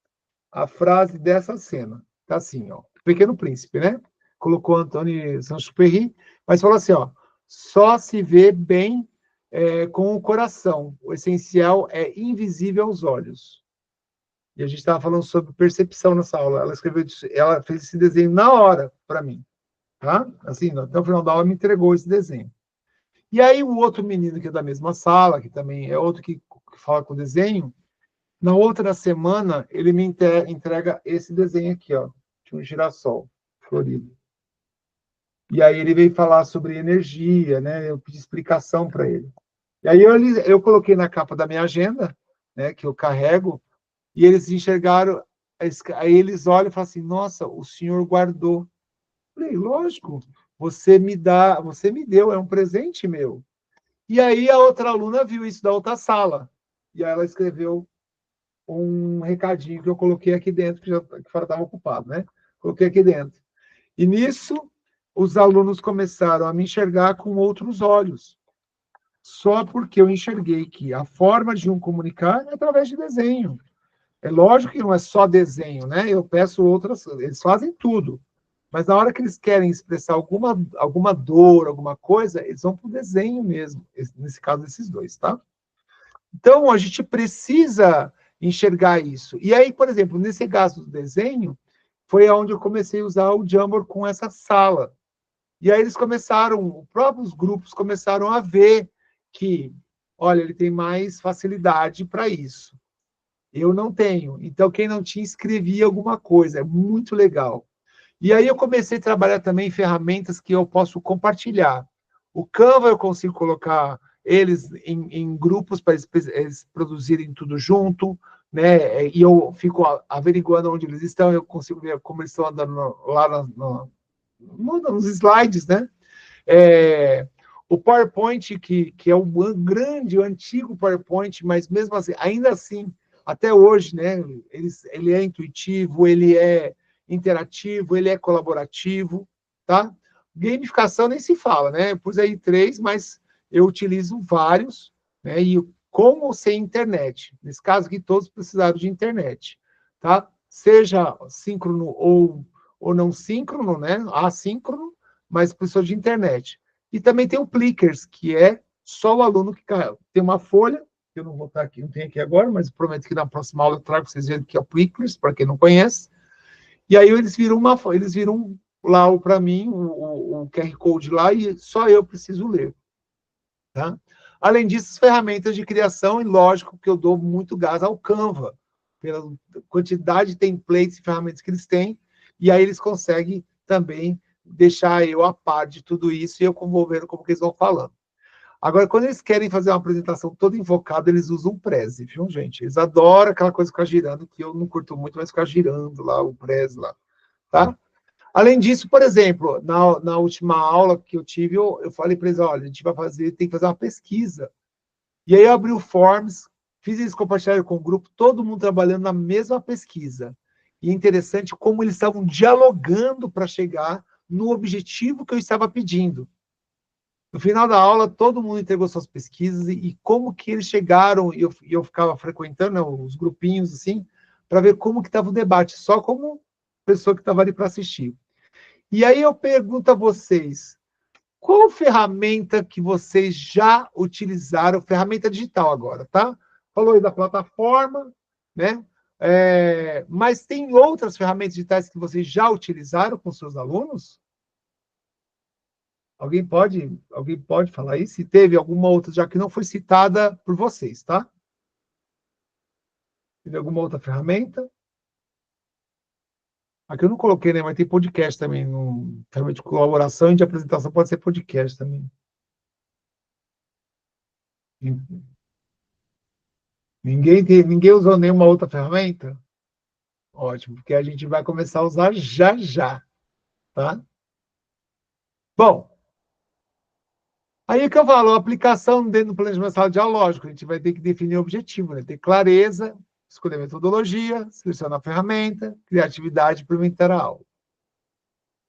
a frase dessa cena. Tá assim, ó. Pequeno Príncipe, né? Colocou Antônio Saint-Exupéry, mas falou assim, ó, só se vê bem com o coração. O essencial é invisível aos olhos. E a gente estava falando sobre percepção nessa aula. Ela fez esse desenho na hora para mim, tá? Assim, até o final da aula me entregou esse desenho. E aí o outro menino que é da mesma sala, que também é outro que fala com desenho, na outra semana ele me entrega esse desenho aqui, ó, de um girassol florido. E aí ele veio falar sobre energia, né? Eu pedi explicação para ele. E aí eu coloquei na capa da minha agenda, né, que eu carrego, e eles enxergaram, aí eles olham e falam assim, nossa, o senhor guardou. Eu falei, lógico, você me deu, é um presente meu. E aí a outra aluna viu isso da outra sala, e aí ela escreveu um recadinho que eu coloquei aqui dentro, que fora estava ocupado, né? Coloquei aqui dentro. E nisso, os alunos começaram a me enxergar com outros olhos, só porque eu enxerguei que a forma de um comunicar é através de desenho. É lógico que não é só desenho, né? Eu peço outras, eles fazem tudo. Mas na hora que eles querem expressar alguma dor, alguma coisa, eles vão para o desenho mesmo. Nesse caso, esses dois, tá? Então, a gente precisa enxergar isso. E aí, por exemplo, nesse caso do desenho, foi onde eu comecei a usar o Jamboard com essa sala. E aí eles começaram, os próprios grupos começaram a ver que, olha, ele tem mais facilidade para isso. Eu não tenho. Então, quem não tinha, escrevia alguma coisa. É muito legal. E aí eu comecei a trabalhar também em ferramentas que eu posso compartilhar. O Canva eu consigo colocar eles em grupos para eles produzirem tudo junto, né? E eu fico averiguando onde eles estão, eu consigo ver como eles estão andando lá nos slides, né? O PowerPoint, que é um grande, antigo PowerPoint, mas mesmo assim, ainda assim, até hoje, né? Ele é intuitivo, ele é interativo, ele é colaborativo, tá? Gamificação nem se fala, né? Eu pus aí 3, mas eu utilizo vários, né? E com ou sem internet. Nesse caso aqui, todos precisaram de internet, tá? Seja síncrono ou não síncrono, né? Assíncrono, mas precisou de internet. E também tem o Plickers, que é só o aluno que tem uma folha, que eu não vou estar aqui, não tenho aqui agora, mas prometo que na próxima aula eu trago para vocês verem que é o Plickers, para quem não conhece. E aí eles viram lá para mim o QR Code lá e só eu preciso ler. Tá? Além disso, as ferramentas de criação, e lógico que eu dou muito gás ao Canva, pela quantidade de templates e ferramentas que eles têm, e aí eles conseguem também deixar eu a par de tudo isso e eu vou vendo como que eles vão falando. Agora, quando eles querem fazer uma apresentação toda invocada, eles usam o Prezi, viu, gente? Eles adoram aquela coisa ficar girando, que eu não curto muito, mas ficar girando lá, o Prezi lá, tá? Além disso, por exemplo, na última aula que eu tive, eu falei para eles, olha, a gente tem que fazer uma pesquisa. E aí eu abri o Forms, fiz eles compartilharem com o grupo, todo mundo trabalhando na mesma pesquisa. E é interessante como eles estavam dialogando para chegar no objetivo que eu estava pedindo. No final da aula, todo mundo entregou suas pesquisas e como que eles chegaram, e eu ficava frequentando, né, os grupinhos, assim, para ver como que estava o debate, só como pessoa que estava ali para assistir. E aí eu pergunto a vocês, qual ferramenta que vocês já utilizaram, ferramenta digital agora, tá? Falou aí da plataforma, né? Mas tem outras ferramentas digitais que vocês já utilizaram com seus alunos? Alguém pode falar aí se teve alguma outra, já que não foi citada por vocês, tá? Teve alguma outra ferramenta? Aqui eu não coloquei, né? Mas tem podcast também. Ferramenta de colaboração e de apresentação pode ser podcast também. Ninguém usou nenhuma outra ferramenta? Ótimo, porque a gente vai começar a usar já já, tá? Bom, aí que eu falo, a aplicação dentro do planejamento salarial, lógico, a gente vai ter que definir o objetivo, né? Ter clareza, escolher metodologia, selecionar a ferramenta, criatividade e implementar a aula.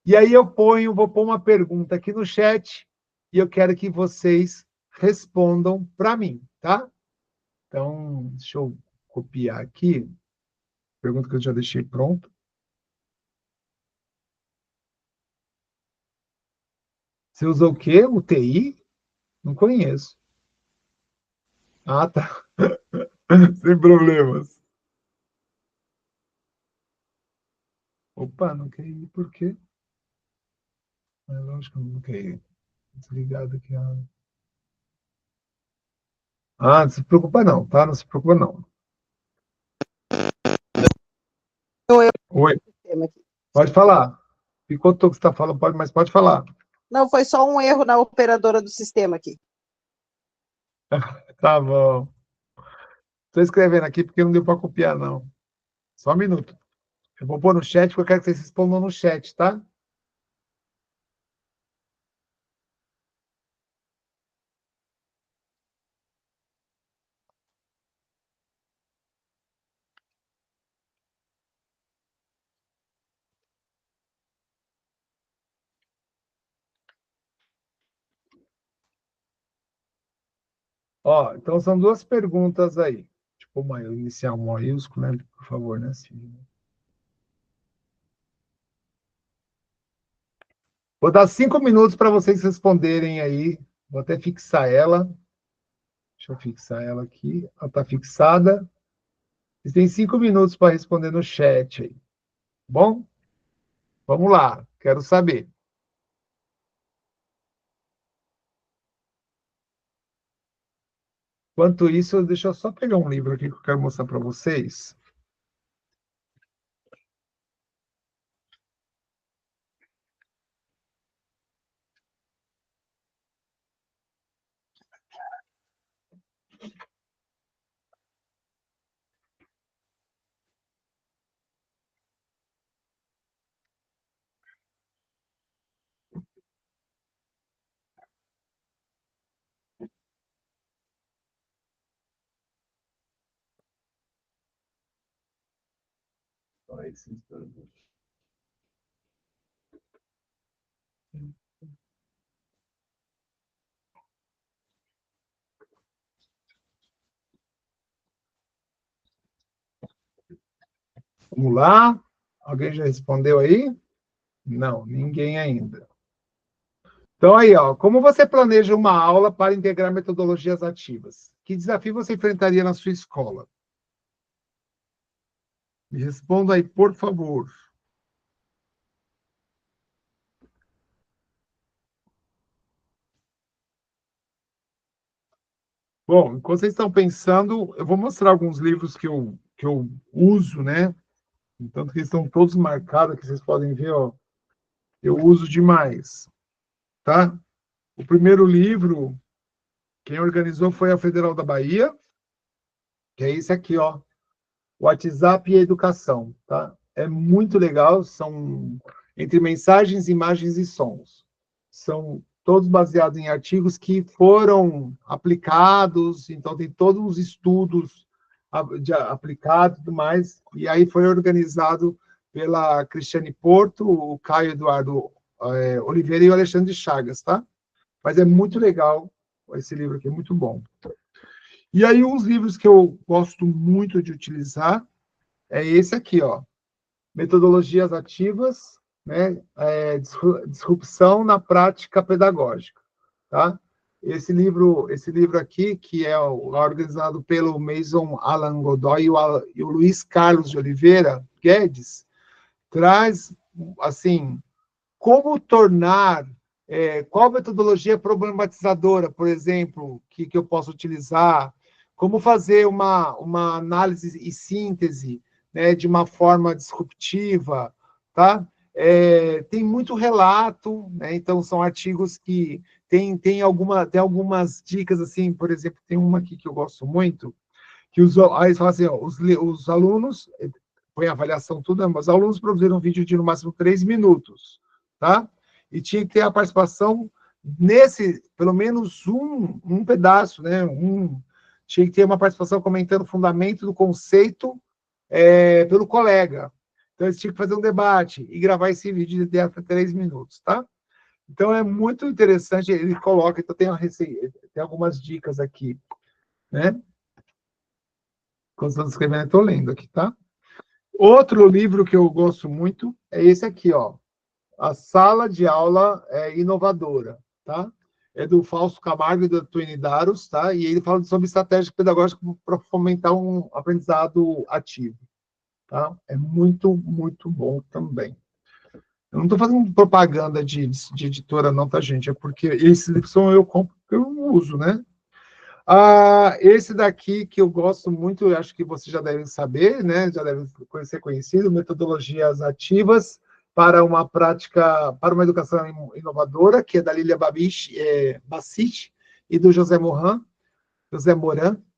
E aí vou pôr uma pergunta aqui no chat e eu quero que vocês respondam para mim, tá? Então, deixa eu copiar aqui. Pergunta que eu já deixei pronto. Você usou o quê? O TI? Não conheço. Ah, tá. Sem problemas. Opa, não quer ir por quê? É lógico que não quer ir. Desligado aqui. Ah, não se preocupa não, tá? Não se preocupa não. Oi. Pode falar. Picotou o que você está falando, mas pode falar. Não, foi só um erro na operadora do sistema aqui. Tá bom. Estou escrevendo aqui porque não deu para copiar, não. Só um minuto. Eu vou pôr no chat, porque eu quero que vocês respondam no chat, tá? Ó, então são duas perguntas aí. Tipo, iniciar um maiúsculo, né? Por favor, né, Silvia? Vou dar 5 minutos para vocês responderem aí. Vou até fixar ela. Deixa eu fixar ela aqui. Ela está fixada. Vocês têm 5 minutos para responder no chat aí. Bom? Vamos lá. Quero saber. Enquanto isso, deixa eu só pegar um livro aqui que eu quero mostrar para vocês. Vamos lá. Alguém já respondeu aí? Não, ninguém ainda. Então, aí, ó, como você planeja uma aula para integrar metodologias ativas? Que desafio você enfrentaria na sua escola? Me responda aí, por favor. Bom, enquanto vocês estão pensando, eu vou mostrar alguns livros que eu uso, né? Tanto que eles estão todos marcados, que vocês podem ver, ó. Eu uso demais, tá? O primeiro livro, quem organizou foi a Federal da Bahia, que é esse aqui, ó. WhatsApp e Educação, tá? É muito legal, são entre mensagens, imagens e sons. São todos baseados em artigos que foram aplicados, então tem todos os estudos aplicados e tudo mais, e aí foi organizado pela Cristiane Porto, o Caio Eduardo Oliveira e o Alexandre Chagas, tá? Mas é muito legal esse livro aqui, é muito bom. E aí, uns livros que eu gosto muito de utilizar é esse aqui, ó. Metodologias ativas, né? Disrupção na prática pedagógica, tá? Esse livro aqui, que é organizado pelo Mason Alan Godoy e o Luiz Carlos de Oliveira Guedes, traz, assim, como tornar qual metodologia problematizadora, por exemplo, que eu posso utilizar, como fazer uma análise e síntese, né, de uma forma disruptiva, tá? Tem muito relato, né? Então são artigos que tem algumas dicas, assim, por exemplo, tem uma aqui que eu gosto muito, que aí eles falam assim, ó, os alunos, põe a avaliação tudo, mas os alunos produziram um vídeo de no máximo 3 minutos, tá? E tinha que ter a participação nesse, pelo menos um pedaço, né? Tinha que ter uma participação comentando o fundamento do conceito pelo colega. Então, eles tinham que fazer um debate e gravar esse vídeo de até 3 minutos, tá? Então, é muito interessante, ele coloca, então tem algumas dicas aqui, né? Quando estou escrevendo, eu estou lendo aqui, tá? Outro livro que eu gosto muito é esse aqui, ó. A Sala de Aula Inovadora, tá? É do Fausto Camargo e do Twini Daros, tá? E ele fala sobre estratégia pedagógica para fomentar um aprendizado ativo, tá? É muito, muito bom também. Eu não estou fazendo propaganda de editora, não, tá, gente? É porque esses livros são eu compro porque eu uso, né? Esse daqui que eu gosto muito, eu acho que vocês já devem saber, né? Já devem ser conhecido, Metodologias Ativas para uma prática, para uma educação inovadora, que é da Lilia Bassich e do José Moran,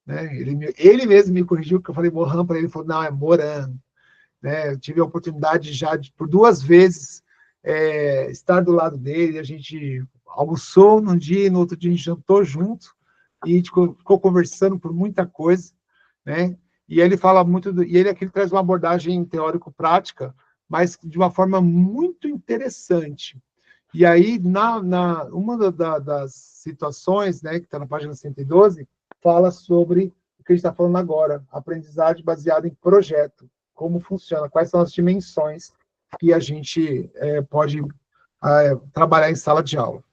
né? Ele mesmo me corrigiu, porque eu falei Moran para ele, falou, não, é Moran. Né? Eu tive a oportunidade já, por 2 vezes, estar do lado dele, a gente almoçou num dia e no outro dia a gente jantou junto, e a gente ficou conversando por muita coisa, né? E ele fala muito, e ele aqui traz uma abordagem teórico-prática, mas de uma forma muito interessante. E aí, uma das situações, né, que está na página 112, fala sobre o que a gente está falando agora, aprendizagem baseada em projeto, como funciona, quais são as dimensões que a gente pode trabalhar em sala de aula.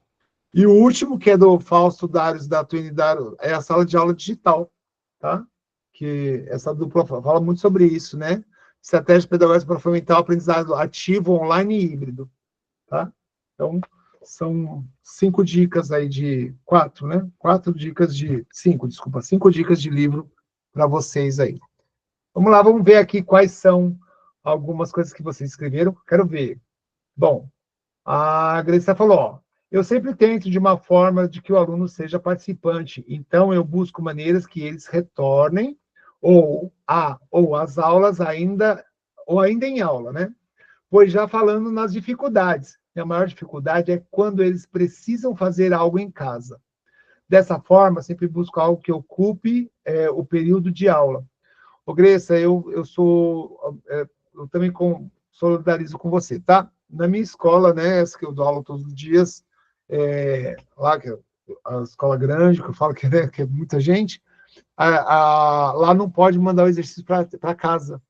E o último, que é do Fausto Daros, da Twini Daros, é a sala de aula digital, tá? Que essa dupla fala muito sobre isso, né? Estratégia pedagógica para fomentar o aprendizado ativo, online e híbrido, tá? Então, são 5 dicas aí de 4, né? 5 dicas de livro para vocês aí. Vamos lá, vamos ver aqui quais são algumas coisas que vocês escreveram. Quero ver. Bom, a Grace falou, ó, eu sempre tento de uma forma de que o aluno seja participante, então eu busco maneiras que eles retornem ou as aulas ainda em aula, né? Pois já falando nas dificuldades, a maior dificuldade é quando eles precisam fazer algo em casa. Dessa forma, sempre busco algo que ocupe o período de aula. Ô, Grace, eu também solidarizo com você, tá? Na minha escola, né, essa que eu dou aula todos os dias, lá, que é a escola grande, que eu falo que é muita gente, lá não pode mandar o exercício para casa.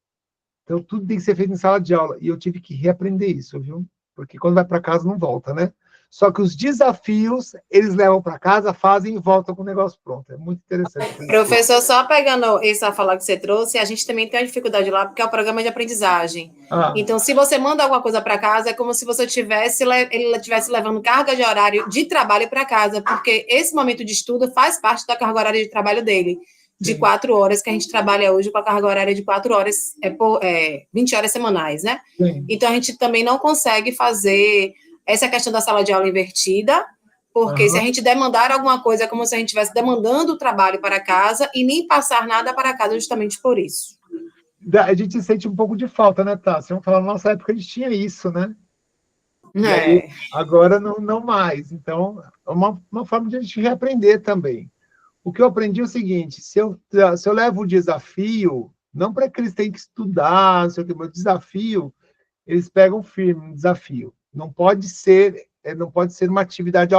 Então, tudo tem que ser feito em sala de aula. E eu tive que reaprender isso, viu? Porque quando vai para casa, não volta, né? Só que os desafios, eles levam para casa, fazem e voltam com o negócio pronto. É muito interessante. Professor, só pegando essa fala que você trouxe, a gente também tem uma dificuldade lá, porque é o programa de aprendizagem. Então, se você manda alguma coisa para casa, é como se você ele estivesse levando carga de horário de trabalho para casa, porque esse momento de estudo faz parte da carga horária de trabalho dele, de 4 horas, que a gente trabalha hoje com a carga horária de 4 horas, 20 horas semanais, né? Sim. Então, a gente também não consegue fazer essa questão da sala de aula invertida, porque se a gente demandar alguma coisa, é como se a gente estivesse demandando o trabalho para casa e nem passar nada para casa justamente por isso. A gente sente um pouco de falta, né, Tá? Vamos falar, na nossa época a gente tinha isso, né? E aí, agora não mais. Então, é uma forma de a gente reaprender também. O que eu aprendi é o seguinte, se eu levo o desafio, não para que eles tenham que estudar, não sei o que, mas o desafio, eles pegam firme no desafio. Não pode ser uma atividade,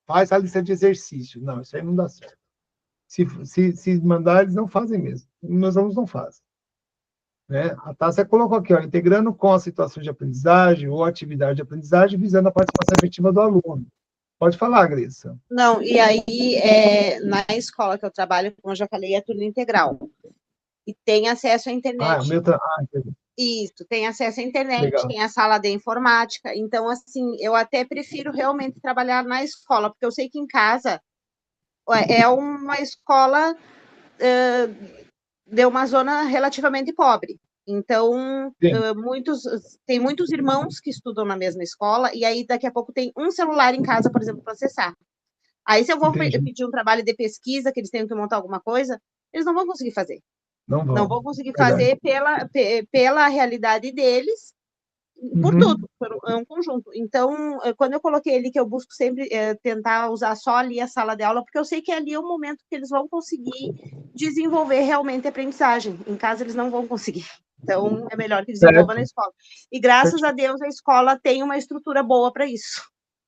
faz a lista de exercício. Não, isso aí não dá certo. Se mandar, eles não fazem mesmo. Meus alunos não fazem. Né? A Tássia colocou aqui, integrando com a situação de aprendizagem ou atividade de aprendizagem, visando a participação efetiva do aluno. Pode falar, Grace. Não, e aí, na escola que eu trabalho, como eu já falei, é tudo integral. E tem acesso à internet. Isso, tem acesso à internet, Legal. tem a sala de informática. Então, assim, eu até prefiro realmente trabalhar na escola, porque eu sei que em casa é uma escola de uma zona relativamente pobre. Então, tem muitos irmãos que estudam na mesma escola, e aí daqui a pouco tem um celular em casa, por exemplo, para acessar. Aí, se eu vou pedir um trabalho de pesquisa, que eles tenham que montar alguma coisa, eles não vão conseguir fazer. Não vão conseguir fazer pela realidade deles, por tudo, é um conjunto. Então, quando eu coloquei ali que eu busco sempre tentar usar só ali a sala de aula, porque eu sei que ali é o momento que eles vão conseguir desenvolver realmente a aprendizagem. Em casa eles não vão conseguir. Então, é melhor que desenvolva na escola. E graças a Deus a escola tem uma estrutura boa para isso.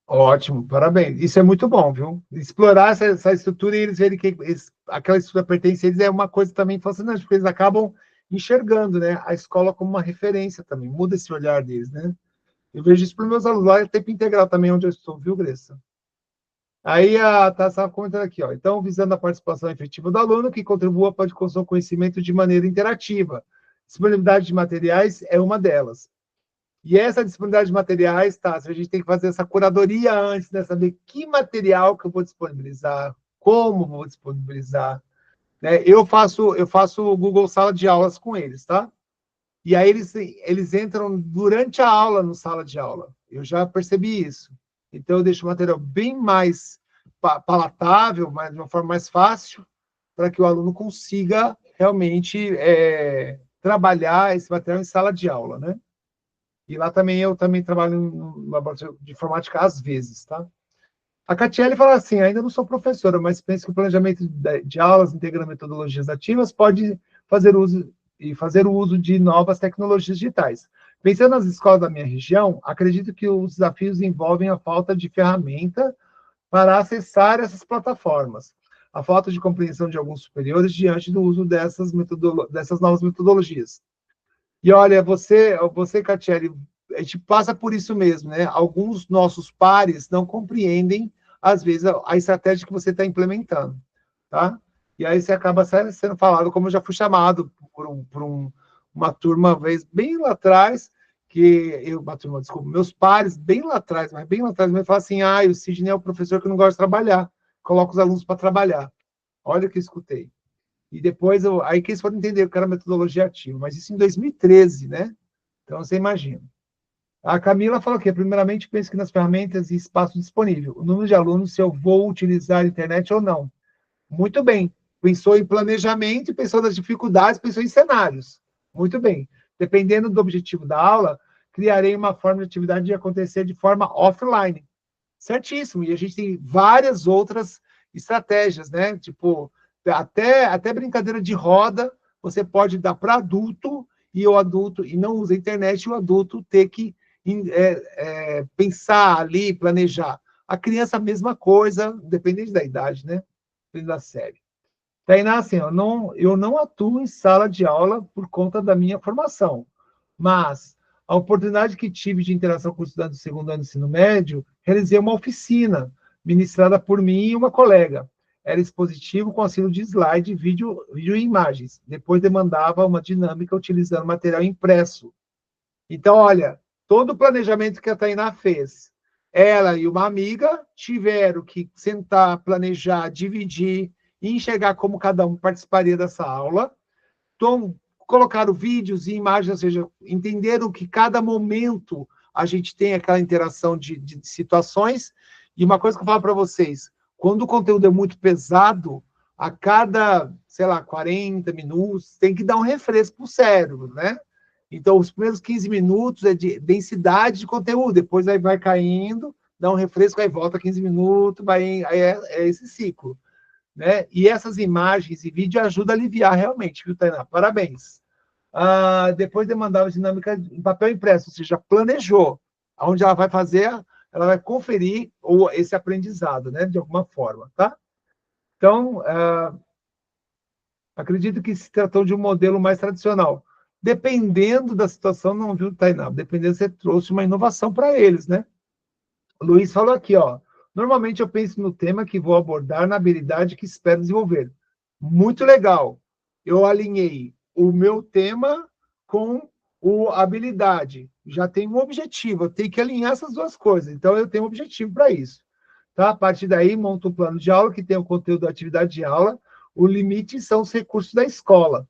Ótimo, parabéns. Isso é muito bom, viu? Explorar essa estrutura e eles verem que aquela estrutura pertence a eles é uma coisa também fascinante, porque eles acabam enxergando, né, a escola como uma referência também, muda esse olhar deles, né? Eu vejo isso para os meus alunos lá, é tempo integral também onde eu estou, viu, Gressa? Aí a Tassa estava comentando aqui, ó. Então, visando a participação efetiva do aluno, que contribua para a construção do conhecimento de maneira interativa. Disponibilidade de materiais é uma delas. E essa disponibilidade de materiais, tá? A gente tem que fazer essa curadoria antes, né? Saber que material que eu vou disponibilizar, como vou disponibilizar, né? Eu faço o Google Sala de Aulas com eles, tá? E aí eles entram durante a aula no sala de aula. Eu já percebi isso. Então, eu deixo o material bem mais palatável, mas de uma forma mais fácil, para que o aluno consiga realmente trabalhar esse material em sala de aula, né? E lá também eu trabalho no laboratório de informática às vezes, tá? A Catiele fala assim, ainda não sou professora, mas penso que o planejamento de aulas integrando metodologias ativas pode fazer o uso de novas tecnologias digitais. Pensando nas escolas da minha região, acredito que os desafios envolvem a falta de ferramenta para acessar essas plataformas, a falta de compreensão de alguns superiores diante do uso dessas novas metodologias. E olha, você, Catiele, a gente passa por isso mesmo, né? Alguns nossos pares não compreendem, às vezes, a estratégia que você está implementando, tá? E aí você acaba sendo falado, como eu já fui chamado por uma turma, uma vez, bem lá atrás, desculpa, meus pares, bem lá atrás, me falaram assim, o Sidney é o professor que não gosta de trabalhar, coloca os alunos para trabalhar. Olha o que eu escutei. E depois, aí que eles foram entender que era metodologia ativa, mas isso em 2013, né? Então, você imagina. A Camila falou que, primeiramente, penso que nas ferramentas e espaço disponível, o número de alunos, se eu vou utilizar a internet ou não. Muito bem. Pensou em planejamento, pensou nas dificuldades, pensou em cenários. Muito bem. Dependendo do objetivo da aula, criarei uma forma de atividade de acontecer de forma offline. Certíssimo. E a gente tem várias outras estratégias, né? Tipo, até brincadeira de roda, você pode dar para adulto, e o adulto, e não usa a internet, e o adulto ter que pensar ali, planejar. A criança, a mesma coisa, dependente da idade, né? Dependendo da série. Tainá, assim, eu não atuo em sala de aula por conta da minha formação, mas a oportunidade que tive de interação com os estudantes do segundo ano do ensino médio, realizei uma oficina ministrada por mim e uma colega. Era expositivo com auxílio de slide, vídeo e imagens. Depois demandava uma dinâmica utilizando material impresso. Então, olha, todo o planejamento que a Tainá fez, ela e uma amiga tiveram que sentar, planejar, dividir e enxergar como cada um participaria dessa aula. Então, colocaram vídeos e imagens, ou seja, entenderam que cada momento a gente tem aquela interação de situações. E uma coisa que eu falo para vocês, quando o conteúdo é muito pesado, a cada, sei lá, 40 minutos, tem que dar um refresco para o cérebro, né? Então, os primeiros 15 minutos é de densidade de conteúdo, depois aí vai caindo, dá um refresco, aí volta 15 minutos, aí é esse ciclo. Né? E essas imagens e vídeo ajudam a aliviar realmente, viu, Tainá? Parabéns. Depois demandava dinâmica em papel impresso, ou seja, planejou. Onde ela vai fazer, ela vai conferir esse aprendizado, né? De alguma forma, tá? Então, acredito que se tratou de um modelo mais tradicional. Dependendo da situação, não viu, Tainá? Dependendo, você trouxe uma inovação para eles, né? O Luiz falou aqui, ó. Normalmente eu penso no tema que vou abordar na habilidade que espero desenvolver. Muito legal. Eu alinhei o meu tema com a habilidade, já tem um objetivo, eu tenho que alinhar essas duas coisas, então eu tenho um objetivo para isso. Tá? A partir daí, monto um plano de aula que tem o conteúdo da atividade de aula, o limite são os recursos da escola,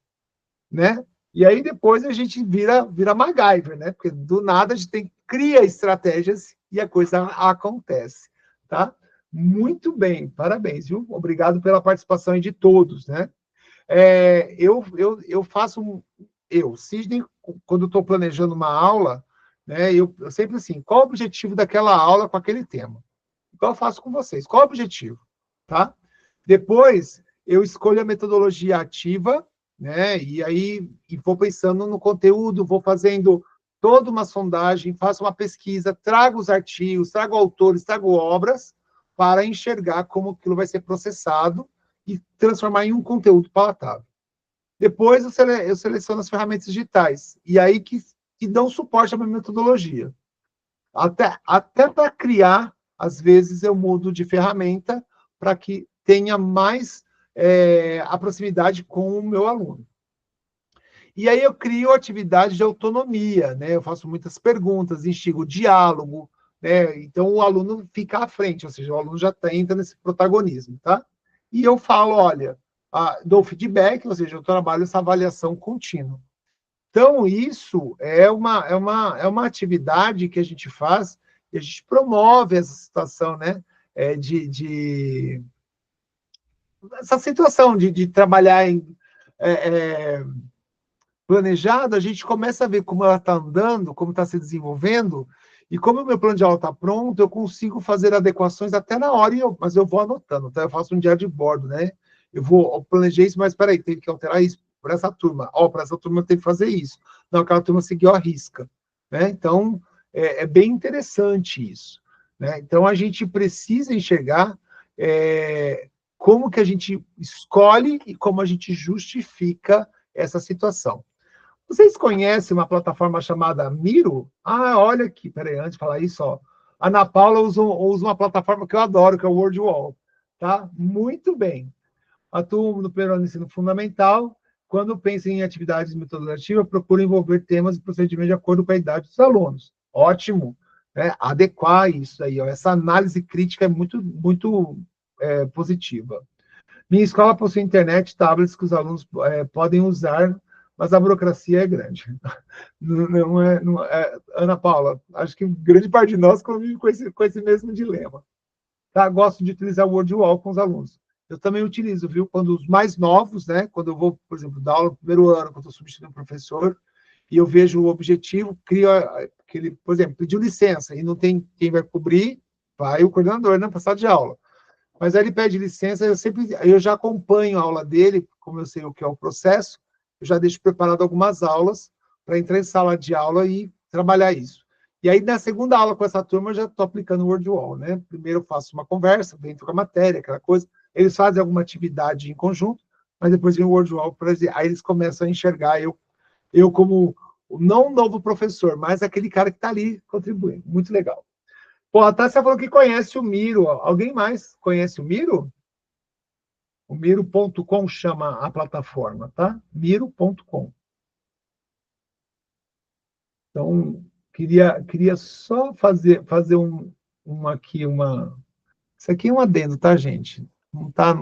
né? E aí depois a gente vira MacGyver, né? Porque do nada a gente cria estratégias e a coisa acontece, tá? Muito bem, parabéns, viu? Obrigado pela participação de todos, né? Eu faço, Sidney, quando estou planejando uma aula, né? Eu sempre assim, qual o objetivo daquela aula com aquele tema? Igual eu faço com vocês, qual o objetivo, tá? Depois eu escolho a metodologia ativa, né? E vou pensando no conteúdo, vou fazendo toda uma sondagem, faço uma pesquisa, trago os artigos, trago autores, trago obras, para enxergar como aquilo vai ser processado e transformar em um conteúdo palatável. Depois eu seleciono as ferramentas digitais, e aí que dão suporte à minha metodologia. Até para criar, às vezes eu mudo de ferramenta para que tenha mais a proximidade com o meu aluno. E aí eu crio atividade de autonomia, né? Eu faço muitas perguntas, instigo o diálogo, né? Então o aluno fica à frente, ou seja, o aluno já entra nesse protagonismo, tá? E eu falo, olha, dou feedback, ou seja, eu trabalho essa avaliação contínua. Então, isso é uma atividade que a gente faz e a gente promove essa situação, né? Essa situação de trabalhar planejado, a gente começa a ver como ela está andando, como está se desenvolvendo, e como o meu plano de aula está pronto, eu consigo fazer adequações até na hora, mas eu vou anotando, tá? Eu faço um diário de bordo, né? Eu planejei isso, mas peraí, tem que alterar isso para essa turma. Para essa turma eu tenho que fazer isso. Não, aquela turma seguiu a risca, né? Então, é bem interessante isso, né? Então, a gente precisa enxergar como que a gente escolhe e como a gente justifica essa situação. Vocês conhecem uma plataforma chamada Miro? Olha aqui, peraí, antes de falar isso, ó. A Ana Paula usa uma plataforma que eu adoro, que é o WordWall, tá? Muito bem. Atuo no primeiro ano de ensino fundamental. Quando penso em atividades metodologias, procuro envolver temas e procedimentos de acordo com a idade dos alunos. Ótimo, né? Adequar isso aí, ó. Essa análise crítica é muito positiva. Minha escola possui internet e tablets que os alunos podem usar, mas a burocracia é grande. Ana Paula, acho que grande parte de nós convive com esse mesmo dilema. Tá? Gosto de utilizar o WordWall com os alunos. Eu também utilizo, viu? Quando os mais novos, né? Quando eu vou, por exemplo, dar aula no primeiro ano, quando eu estou substituindo o professor, e eu vejo o objetivo, crio aquele, por exemplo, pediu licença e não tem quem vai cobrir, vai o coordenador, né? Passar de aula. Mas aí ele pede licença, eu já acompanho a aula dele, como eu sei o que é o processo, eu já deixo preparado algumas aulas para entrar em sala de aula e trabalhar isso. E aí, na segunda aula com essa turma, eu já estou aplicando o WordWall, né? Primeiro eu faço uma conversa dentro com a matéria, aquela coisa, eles fazem alguma atividade em conjunto, mas depois vem o WordWall, aí eles começam a enxergar eu como, não um novo professor, mas aquele cara que está ali contribuindo. Muito legal. Pô, a Tássia falou que conhece o Miro. Alguém mais conhece o Miro? O Miro.com chama a plataforma, tá? Miro.com. Então, queria só fazer aqui uma... Isso aqui é um adendo, tá, gente? Não tá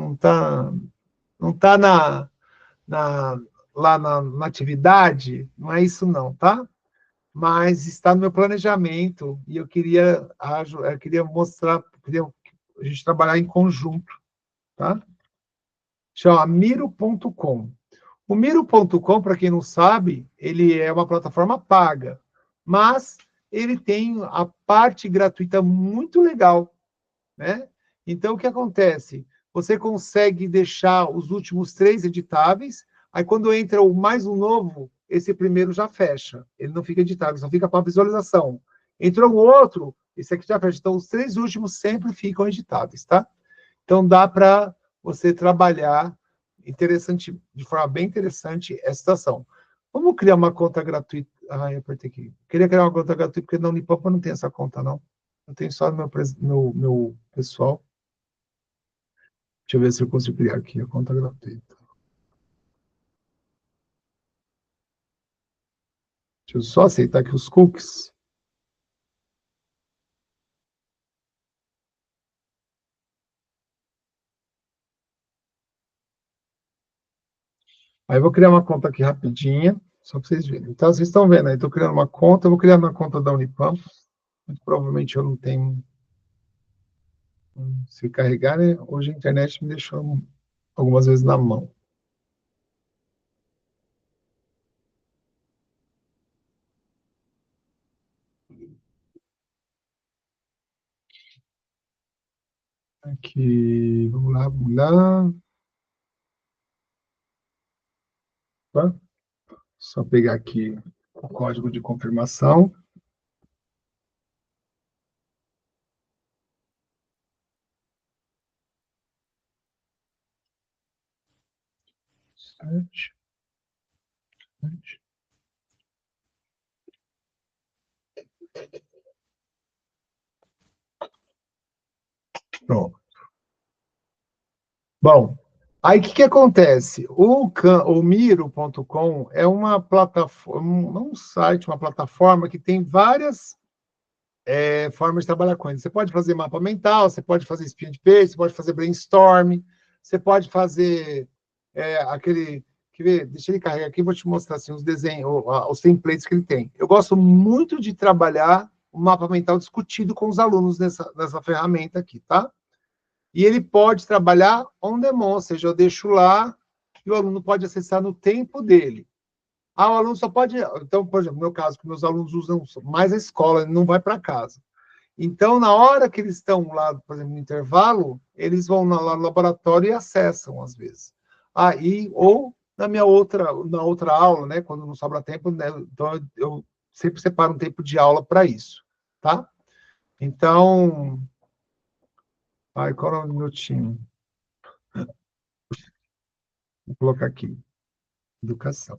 lá na atividade, não é isso não, tá? Mas está no meu planejamento e eu queria mostrar, queria a gente trabalhar em conjunto, tá? Chama Miro.com. O Miro.com, para quem não sabe, ele é uma plataforma paga, mas ele tem a parte gratuita muito legal, né? Então, o que acontece? Você consegue deixar os últimos 3 editáveis, aí quando entra mais um novo, esse primeiro já fecha. Ele não fica editável, só fica para visualização. Entrou um outro, esse aqui já fecha. Então, os 3 últimos sempre ficam editáveis, tá? Então, dá para você trabalhar de forma bem interessante essa situação. Vamos criar uma conta gratuita. Eu apertei aqui. Queria criar uma conta gratuita, porque na Unipampa não tem essa conta, não. Eu tenho só no meu pessoal. Deixa eu ver se eu consigo criar aqui a conta gratuita. Deixa Deixa eu só aceitar aqui os cookies. Aí eu vou criar uma conta aqui rapidinha, só para vocês verem. Então, vocês estão vendo aí, estou criando uma conta, eu vou criar uma conta da Unipampa. Muito provavelmente eu não tenho... Se carregar, né? Hoje a internet me deixou algumas vezes na mão. Aqui, vamos lá, vamos lá. Opa. Só pegar aqui o código de confirmação. Sete. Pronto. Bom, aí o que acontece? O Miro.com é uma plataforma, um site, uma plataforma que tem várias formas de trabalhar com ele. Você pode fazer mapa mental, você pode fazer spin de peixe, você pode fazer brainstorm, você pode fazer aquele... Quer ver? Deixa ele carregar aqui, vou te mostrar assim, os desenhos, os templates que ele tem. Eu gosto muito de trabalhar o mapa mental discutido com os alunos nessa ferramenta aqui, tá? E ele pode trabalhar on demand, ou seja, eu deixo lá e o aluno pode acessar no tempo dele. O aluno só pode... Então, por exemplo, no meu caso, que meus alunos usam mais a escola, ele não vai para casa. Então, na hora que eles estão lá, por exemplo, no intervalo, eles vão lá no laboratório e acessam, às vezes. Ou na outra aula, né, quando não sobra tempo, né, então eu sempre separo um tempo de aula para isso, tá? Então... qual é o minutinho? Vou colocar aqui. Educação.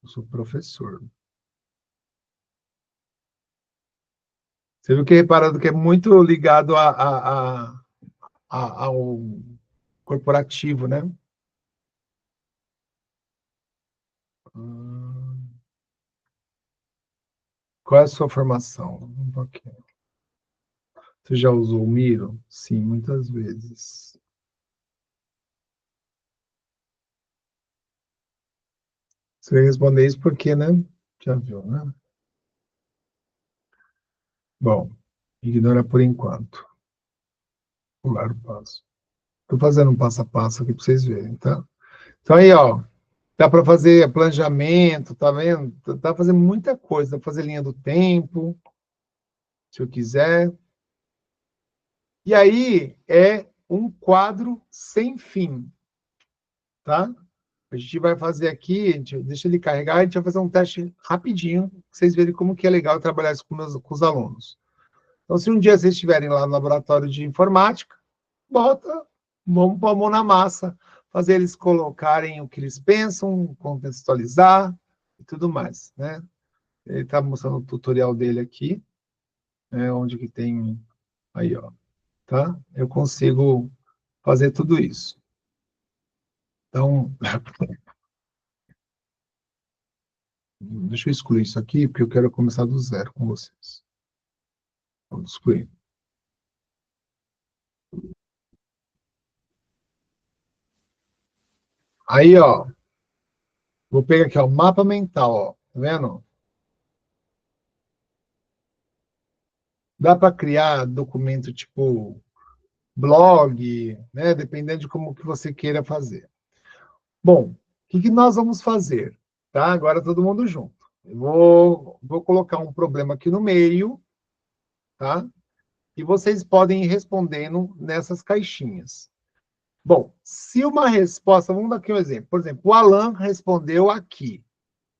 Eu sou professor. Você viu que reparando que é muito ligado ao corporativo, né? Qual é a sua formação? Um pouquinho. Você já usou o Miro? Sim, muitas vezes. Você vai responder isso porque, né? Já viu, né? Bom, ignora por enquanto. Pular o passo. Estou fazendo um passo a passo aqui para vocês verem, tá? Então aí, ó, dá para fazer planejamento, tá vendo? Dá para fazer muita coisa, dá para fazer linha do tempo, se eu quiser. E aí é um quadro sem fim, tá? A gente vai fazer aqui, deixa ele carregar, a gente vai fazer um teste rapidinho, pra vocês verem como que é legal trabalhar isso com os alunos. Então, se um dia vocês estiverem lá no laboratório de informática, vamos pôr a mão na massa, fazer eles colocarem o que eles pensam, contextualizar e tudo mais, né? Ele está mostrando o tutorial dele aqui, né, onde que tem... Aí, ó, tá? Eu consigo fazer tudo isso. Então, deixa eu excluir isso aqui, porque eu quero começar do zero com vocês. Vamos excluir. Aí, ó, vou pegar aqui, ó, o mapa mental, ó, tá vendo? Dá para criar documento tipo blog, né? Dependendo de como que você queira fazer. Bom, o que nós vamos fazer? Tá? Agora todo mundo junto. Eu vou colocar um problema aqui no meio, tá? E vocês podem ir respondendo nessas caixinhas. Bom, se uma resposta, vamos dar aqui um exemplo. Por exemplo, o Alan respondeu aqui.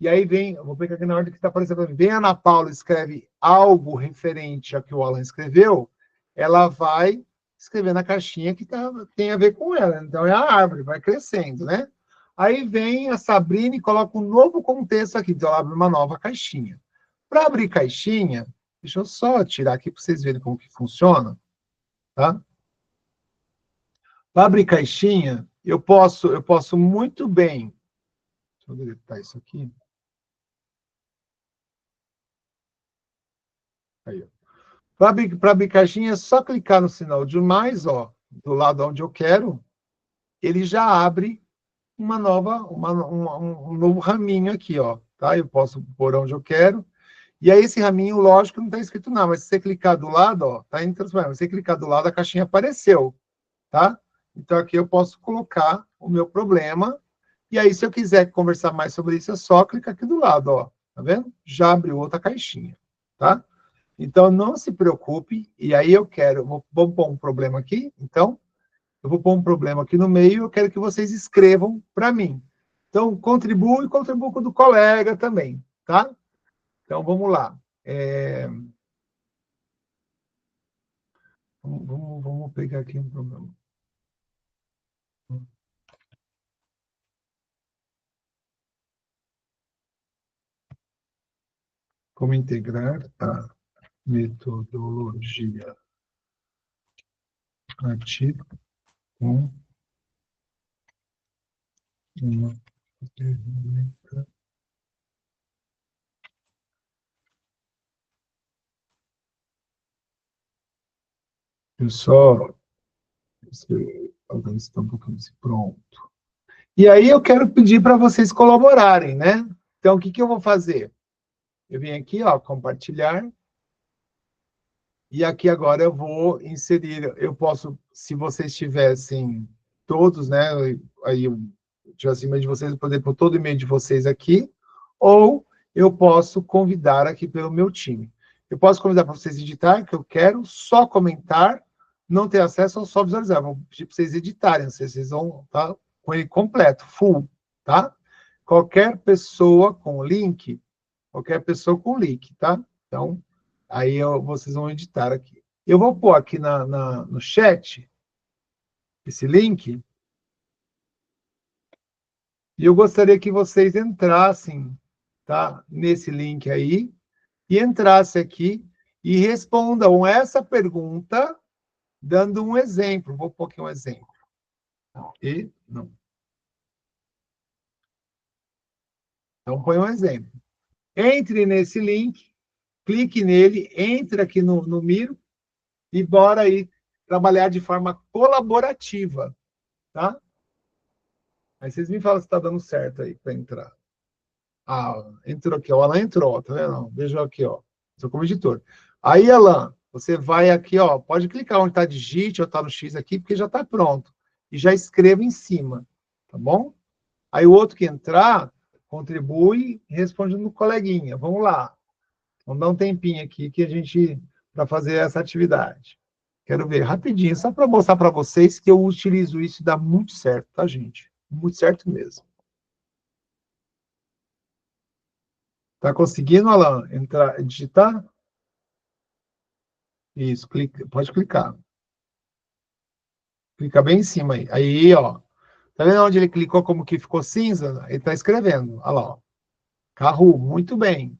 E aí vem, eu vou pegar aqui na ordem que está aparecendo para mim. Vem a Ana Paula, escreve algo referente ao que o Alan escreveu, ela vai escrever na caixinha que tem a ver com ela. Então é a árvore, vai crescendo, né? Aí vem a Sabrina e coloca um novo contexto aqui. Então ela abre uma nova caixinha. Para abrir caixinha, deixa eu só tirar aqui para vocês verem como que funciona, tá? Para abrir caixinha, eu posso muito bem... Deixa eu deletar isso aqui. Aí, ó. Para abrir caixinha, é só clicar no sinal de mais, ó, do lado onde eu quero, ele já abre um novo raminho aqui, ó, tá? Eu posso pôr onde eu quero. E aí esse raminho, lógico, não está escrito nada, mas se você clicar do lado, ó, tá indo transformar. Se você clicar do lado, a caixinha apareceu, tá? Então aqui eu posso colocar o meu problema. E aí, se eu quiser conversar mais sobre isso, é só clicar aqui do lado, ó. Tá vendo? Já abriu outra caixinha, tá? Então, não se preocupe. E aí vou pôr um problema aqui. Então, eu vou pôr um problema aqui no meio. Eu quero que vocês escrevam para mim. Então, contribua com o do colega também, tá? Então, vamos lá. Vamos pegar aqui um problema. Como integrar a metodologia ativa com uma ferramenta eu só organizar um pouquinho assim, pronto. E aí eu quero pedir para vocês colaborarem, né? Então, o que eu vou fazer? Eu vim aqui, ó, compartilhar. E aqui agora eu vou inserir, eu posso, se vocês tivessem todos, né? Aí eu tivesse e-mail de vocês, eu poder pôr todo o e-mail de vocês aqui, ou eu posso convidar aqui pelo meu time. Eu posso convidar para vocês editar, que eu quero só comentar, não ter acesso ou só visualizar. Vou pedir para vocês editarem, vocês vão estar com ele completo, full, tá? Qualquer pessoa com link, tá? Então, aí vocês vão editar aqui. Eu vou pôr aqui no chat esse link. E eu gostaria que vocês entrassem, tá? Nesse link aí. E entrassem aqui e respondam essa pergunta dando um exemplo. Vou pôr aqui um exemplo. Não. Então, põe um exemplo. Entre nesse link, clique nele, entre aqui no Miro e bora aí trabalhar de forma colaborativa, tá? Aí vocês me falam se está dando certo aí para entrar. Ah, entrou aqui, ó. O Alan entrou, tá vendo? Veja aqui, ó. Sou como editor. Aí, Alan, você vai aqui, ó. Pode clicar onde está digite ou está no X aqui, porque já está pronto. E já escreva em cima, tá bom? Aí o outro que entrar, contribui e responde no coleguinha. Vamos lá. Vamos dar um tempinho aqui que a gente para fazer essa atividade. Quero ver rapidinho, só para mostrar para vocês que eu utilizo isso e dá muito certo, tá, gente? Muito certo mesmo. Tá conseguindo, Alan, entrar, digitar? Isso, pode clicar. Clica bem em cima aí. Aí, ó. Tá vendo onde ele clicou como que ficou cinza? Ele tá escrevendo. Olha lá, ó. Carro, muito bem.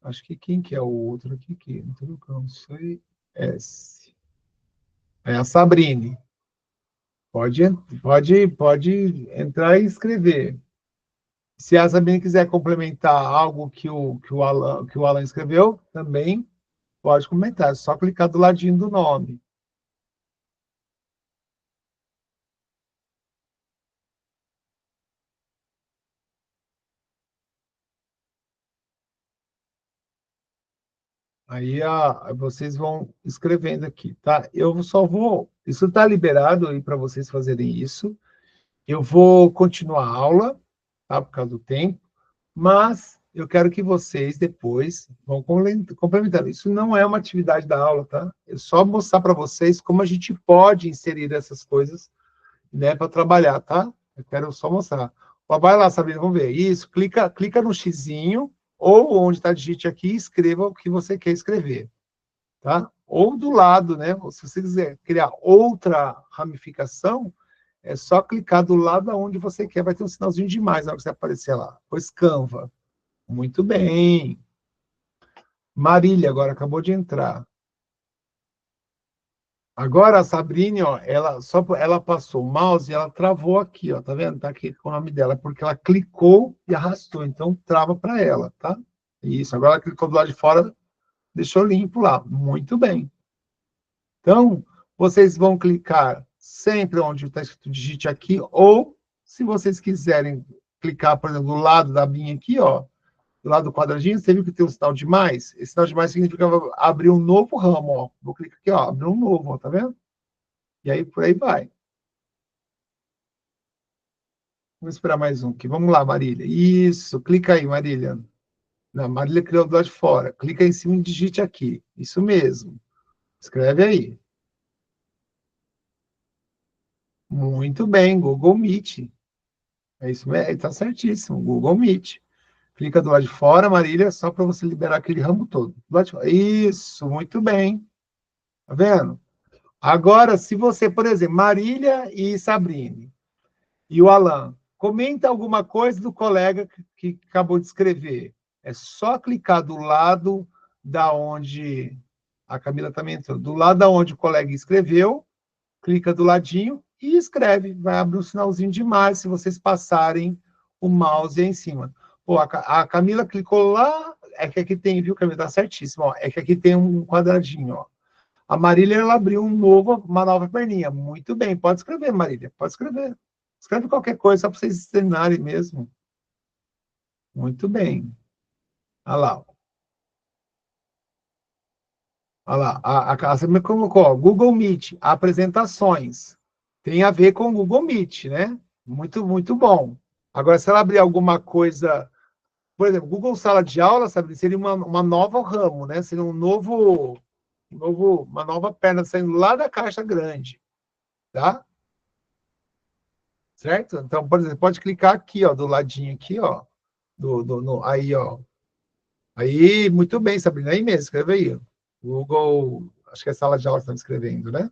Acho que quem que é o outro aqui? Que não sei. S. É a Sabrine. Pode entrar e escrever. Se a Sabrine quiser complementar algo que o Alan escreveu, também pode comentar. É só clicar do ladinho do nome. Aí vocês vão escrevendo aqui, tá? Eu só vou... Isso está liberado aí para vocês fazerem isso. Eu vou continuar a aula, tá? Por causa do tempo. Mas eu quero que vocês depois vão complementar. Isso não é uma atividade da aula, tá? É só mostrar para vocês como a gente pode inserir essas coisas, né? Para trabalhar, tá? Eu quero só mostrar. Ó, vai lá, Sabrina, vamos ver. Isso, clica no xizinho ou onde está digite aqui, escreva o que você quer escrever, tá? Ou do lado, né? Se você quiser criar outra ramificação, é só clicar do lado aonde você quer, vai ter um sinalzinho de mais na hora que você aparecer lá. Pois Canva. Muito bem. Marília agora acabou de entrar. Agora a Sabrine, ó, ela passou o mouse e ela travou aqui, ó, tá vendo? Tá aqui com o nome dela, porque ela clicou e arrastou, então trava para ela, tá? Isso, agora ela clicou do lado de fora, deixou limpo lá. Muito bem. Então, vocês vão clicar sempre onde está escrito digite aqui, ou, se vocês quiserem clicar, por exemplo, do lado da minha aqui, ó, do lado do quadradinho, você viu que tem um sinal de mais? Esse sinal de mais significa abrir um novo ramo, ó. Vou clicar aqui, ó, abrir um novo, ó, tá vendo? E aí, por aí vai. Vamos esperar mais um aqui. Vamos lá, Marília. Isso, clica aí, Marília. Não, Marília criou do lado de fora. Clica em cima e digite aqui. Isso mesmo. Escreve aí. Muito bem, Google Meet. É isso mesmo, está certíssimo, Google Meet. Clica do lado de fora, Marília, só para você liberar aquele ramo todo. Do lado de fora. Isso, muito bem. Tá vendo? Agora, se você, por exemplo, Marília e Sabrine, e o Alan, comenta alguma coisa do colega que acabou de escrever. É só clicar do lado da onde a Camila também entrou, do lado da onde o colega escreveu, clica do ladinho e escreve. Vai abrir um sinalzinho de mais se vocês passarem o mouse aí em cima. Pô, a Camila clicou lá, é que aqui tem, viu, Camila? Tá certíssimo, ó. É que aqui tem um quadradinho, ó. A Marília, ela abriu uma nova perninha. Muito bem, pode escrever, Marília, pode escrever. Escreve qualquer coisa, só para vocês treinarem mesmo. Muito bem. Olha lá. Olha lá. Você me colocou, ó, Google Meet, apresentações. Tem a ver com o Google Meet, né? Muito, muito bom. Agora, se ela abrir alguma coisa, por exemplo, Google Sala de Aula, sabe, seria uma nova ramo, né? Seria uma nova perna saindo lá da caixa grande, tá? Certo? Então, por exemplo, pode clicar aqui, ó, do ladinho aqui, ó, aí, ó. Aí, muito bem, Sabrina, aí mesmo, escreve aí. Google, acho que é Sala de Aula que estão escrevendo, né?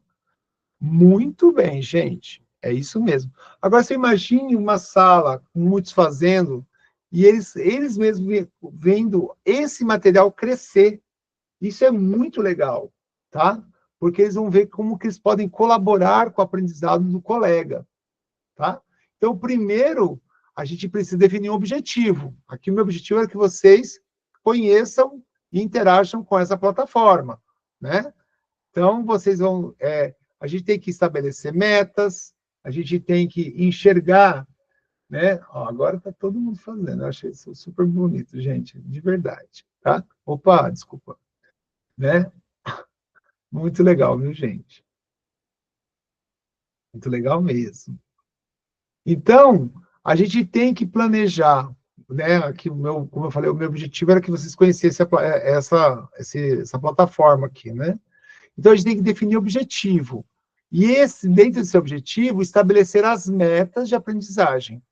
Muito bem, gente. É isso mesmo. Agora, você imagine uma sala com muitos fazendo e eles mesmos vendo esse material crescer. Isso é muito legal, tá? Porque eles vão ver como que eles podem colaborar com o aprendizado do colega, tá? Então, primeiro, a gente precisa definir um objetivo. Aqui, o meu objetivo é que vocês conheçam e interajam com essa plataforma, né? Então, vocês vão... a gente tem que estabelecer metas, a gente tem que enxergar, né? Ó, agora está todo mundo fazendo, eu achei isso super bonito, gente, de verdade, tá? Opa, desculpa, né? Muito legal, viu, gente? Muito legal mesmo. Então, a gente tem que planejar, né? Aqui, como eu falei, o meu objetivo era que vocês conhecessem essa plataforma aqui, né? Então, a gente tem que definir o objetivo. E dentro desse objetivo, estabelecer as metas de aprendizagem.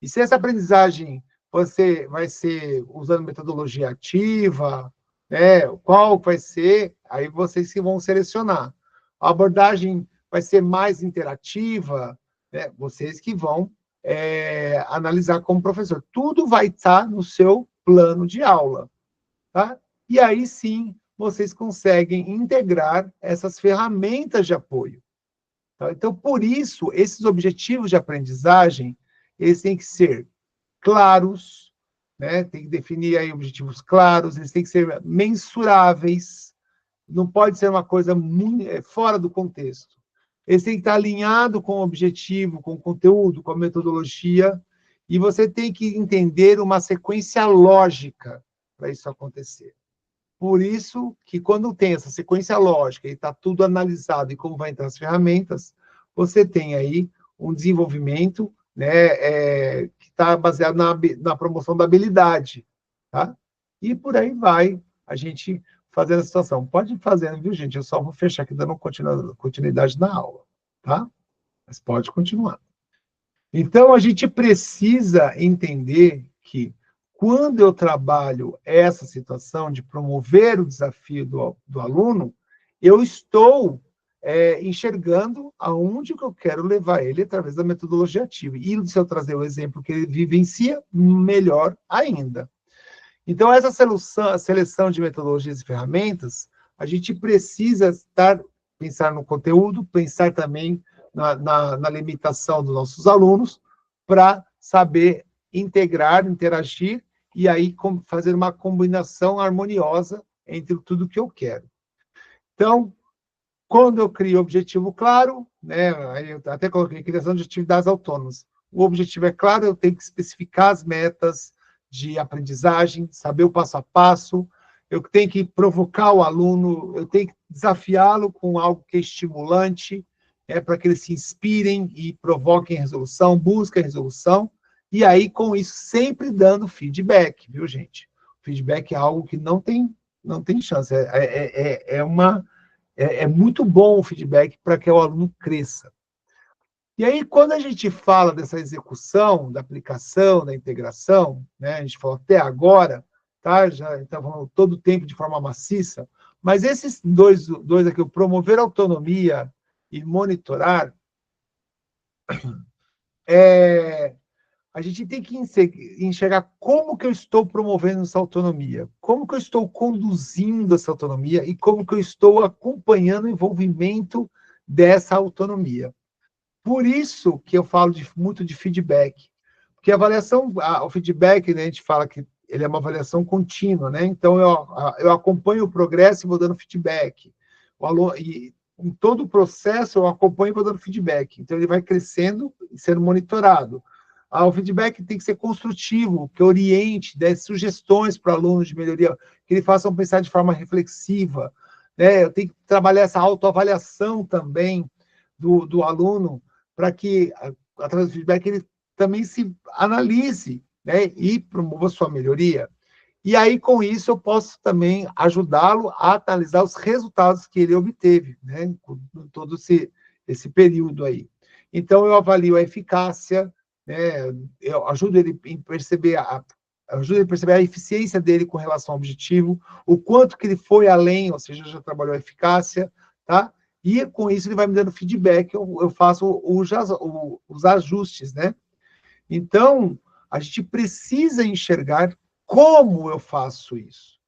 E se essa aprendizagem você vai ser usando metodologia ativa, né, qual vai ser, aí vocês que vão selecionar. A abordagem vai ser mais interativa, né, vocês que vão analisar como professor. Tudo vai estar no seu plano de aula. Tá? E aí sim, vocês conseguem integrar essas ferramentas de apoio. Tá? Então, por isso, esses objetivos de aprendizagem, eles têm que ser claros, né? Tem que definir aí objetivos claros, eles têm que ser mensuráveis, não pode ser uma coisa muito, fora do contexto. Eles têm que estar alinhados com o objetivo, com o conteúdo, com a metodologia, e você tem que entender uma sequência lógica para isso acontecer. Por isso que quando tem essa sequência lógica e está tudo analisado e como vai entrar as ferramentas, você tem aí um desenvolvimento, né, que está baseado na promoção da habilidade, tá? E por aí vai a gente fazendo a situação. Pode ir fazendo, viu, gente? Eu só vou fechar aqui dando continuidade na aula, tá? Mas pode continuar. Então, a gente precisa entender que quando eu trabalho essa situação de promover o desafio do aluno, eu estou enxergando aonde que eu quero levar ele através da metodologia ativa. E se eu trazer o exemplo que ele vivencia, melhor ainda. Então, essa seleção de metodologias e ferramentas, a gente precisa estar pensar no conteúdo, pensar também na limitação dos nossos alunos, para saber integrar, interagir, e aí fazer uma combinação harmoniosa entre tudo que eu quero. Então, quando eu crio objetivo claro, né, aí eu até coloquei criação de atividades autônomas. O objetivo é claro, eu tenho que especificar as metas de aprendizagem, saber o passo a passo, eu tenho que provocar o aluno, eu tenho que desafiá-lo com algo que é estimulante, para que eles se inspirem e provoquem resolução, busquem resolução, e aí, com isso, sempre dando feedback, viu, gente? Feedback é algo que não tem chance, é muito bom o feedback para que o aluno cresça. E aí, quando a gente fala dessa execução, da aplicação, da integração, né, a gente falou até agora, tá? Já está falando todo o tempo de forma maciça, mas esses dois aqui, o promover autonomia e monitorar, a gente tem que enxergar como que eu estou promovendo essa autonomia, como que eu estou conduzindo essa autonomia e como que eu estou acompanhando o envolvimento dessa autonomia. Por isso que eu falo muito de feedback, porque a avaliação, o feedback, né, a gente fala que ele é uma avaliação contínua, né? Então eu acompanho o progresso e vou dando feedback. E em todo o processo eu acompanho e vou dando feedback. Então ele vai crescendo e sendo monitorado. O feedback tem que ser construtivo, que oriente, dê sugestões para alunos de melhoria, que eles façam pensar de forma reflexiva, né? Eu tenho que trabalhar essa autoavaliação também do aluno, para que, através do feedback, ele também se analise, né, e promova sua melhoria. E aí, com isso, eu posso também ajudá-lo a analisar os resultados que ele obteve, né, em todo esse período aí. Então, eu avalio a eficácia, né, eu ajudo ele a perceber a eficiência dele com relação ao objetivo, o quanto que ele foi além, ou seja, já trabalhou a eficácia, tá? E com isso ele vai me dando feedback, eu faço os ajustes, né? Então, a gente precisa enxergar como eu faço isso,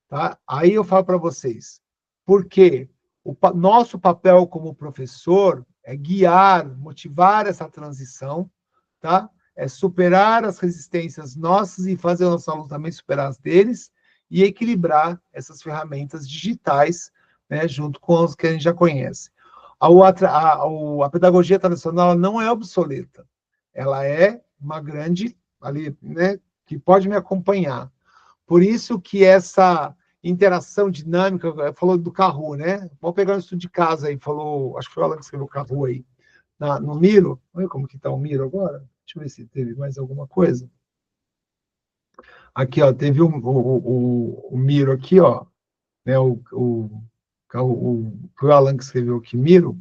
tá? Aí eu falo para vocês, porque o nosso papel como professor é guiar, motivar essa transição, tá? É superar as resistências nossas e fazer os nossos alunos também superar as deles e equilibrar essas ferramentas digitais, né, junto com os que a gente já conhece. A pedagogia tradicional não é obsoleta, ela é uma grande, ali, né, que pode me acompanhar. Por isso que essa interação dinâmica, falou do Kahoot, né? Vamos pegar um estudo de casa aí, falou, acho que foi o Alan que escreveu o Kahoot aí, no Miro. Olha como que está o Miro agora. Deixa eu ver se teve mais alguma coisa. Aqui, ó, teve o Miro aqui, ó, né, foi o Alan que escreveu aqui, Miro,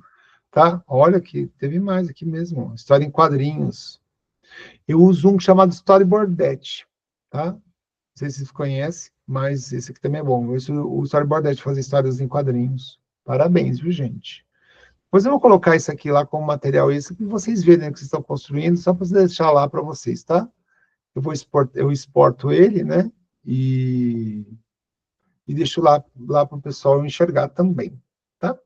tá? Olha que teve mais aqui mesmo, história em quadrinhos. Eu uso um chamado Storyboardette, tá? Não sei se vocês conhecem, mas esse aqui também é bom. Eu uso o Storyboardette, fazer histórias em quadrinhos. Parabéns, viu, gente? Depois eu vou colocar isso aqui lá como material, isso que vocês verem, né, que vocês estão construindo, só para deixar lá para vocês, tá? Eu exporto ele, né? E deixo lá para o pessoal enxergar também, tá?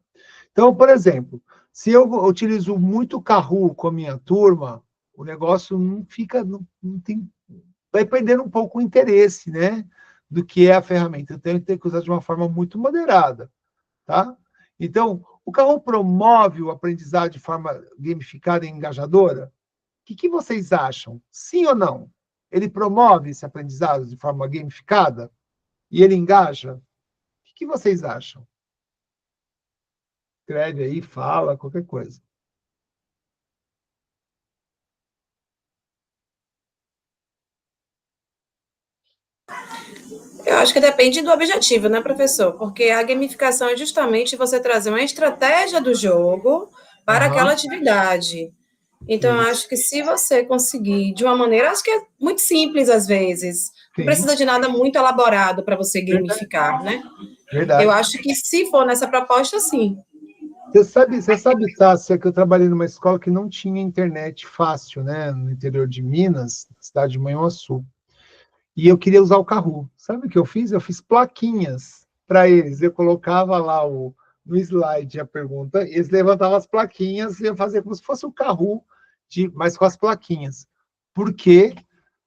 Então, por exemplo, se eu utilizo muito Kahoot com a minha turma, o negócio não fica, não tem, vai perdendo um pouco o interesse, né, do que é a ferramenta. Então, eu tenho que usar de uma forma muito moderada, tá? Então, o Kahoot promove o aprendizado de forma gamificada e engajadora? O que vocês acham? Sim ou não? Ele promove esse aprendizado de forma gamificada? E ele engaja? O que vocês acham? Escreve aí, fala, qualquer coisa. Eu acho que depende do objetivo, né, professor? Porque a gamificação é justamente você trazer uma estratégia do jogo para aquela atividade. Então, eu acho que se você conseguir, de uma maneira, acho que é muito simples às vezes, não precisa de nada muito elaborado para você gamificar, né? Verdade. Eu acho que se for nessa proposta, sim. Você sabe, Tássia, que eu trabalhei numa escola que não tinha internet fácil, né, no interior de Minas, cidade de Manhuaçu. E eu queria usar o Kahoot. Sabe o que eu fiz? Eu fiz plaquinhas para eles. Eu colocava lá no slide a pergunta, eles levantavam as plaquinhas e iam fazer como se fosse um carro, mas com as plaquinhas. Porque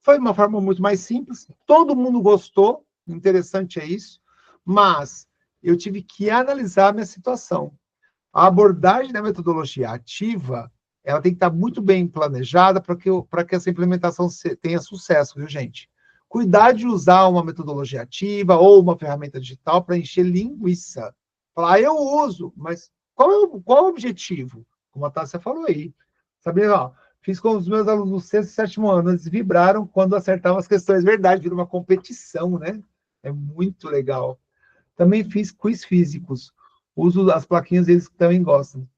foi uma forma muito mais simples, todo mundo gostou, interessante é isso, mas eu tive que analisar a minha situação. A abordagem da metodologia ativa, ela tem que estar muito bem planejada para que essa implementação tenha sucesso, viu, gente? Cuidar de usar uma metodologia ativa ou uma ferramenta digital para encher linguiça. Falar, eu uso, mas qual é o objetivo? Como a Tássia falou aí. Sabe, ó, fiz com os meus alunos no sexto e sétimo ano, eles vibraram quando acertavam as questões. Verdade, vira uma competição, né? É muito legal. Também fiz quiz físicos. Uso as plaquinhas, eles também gostam.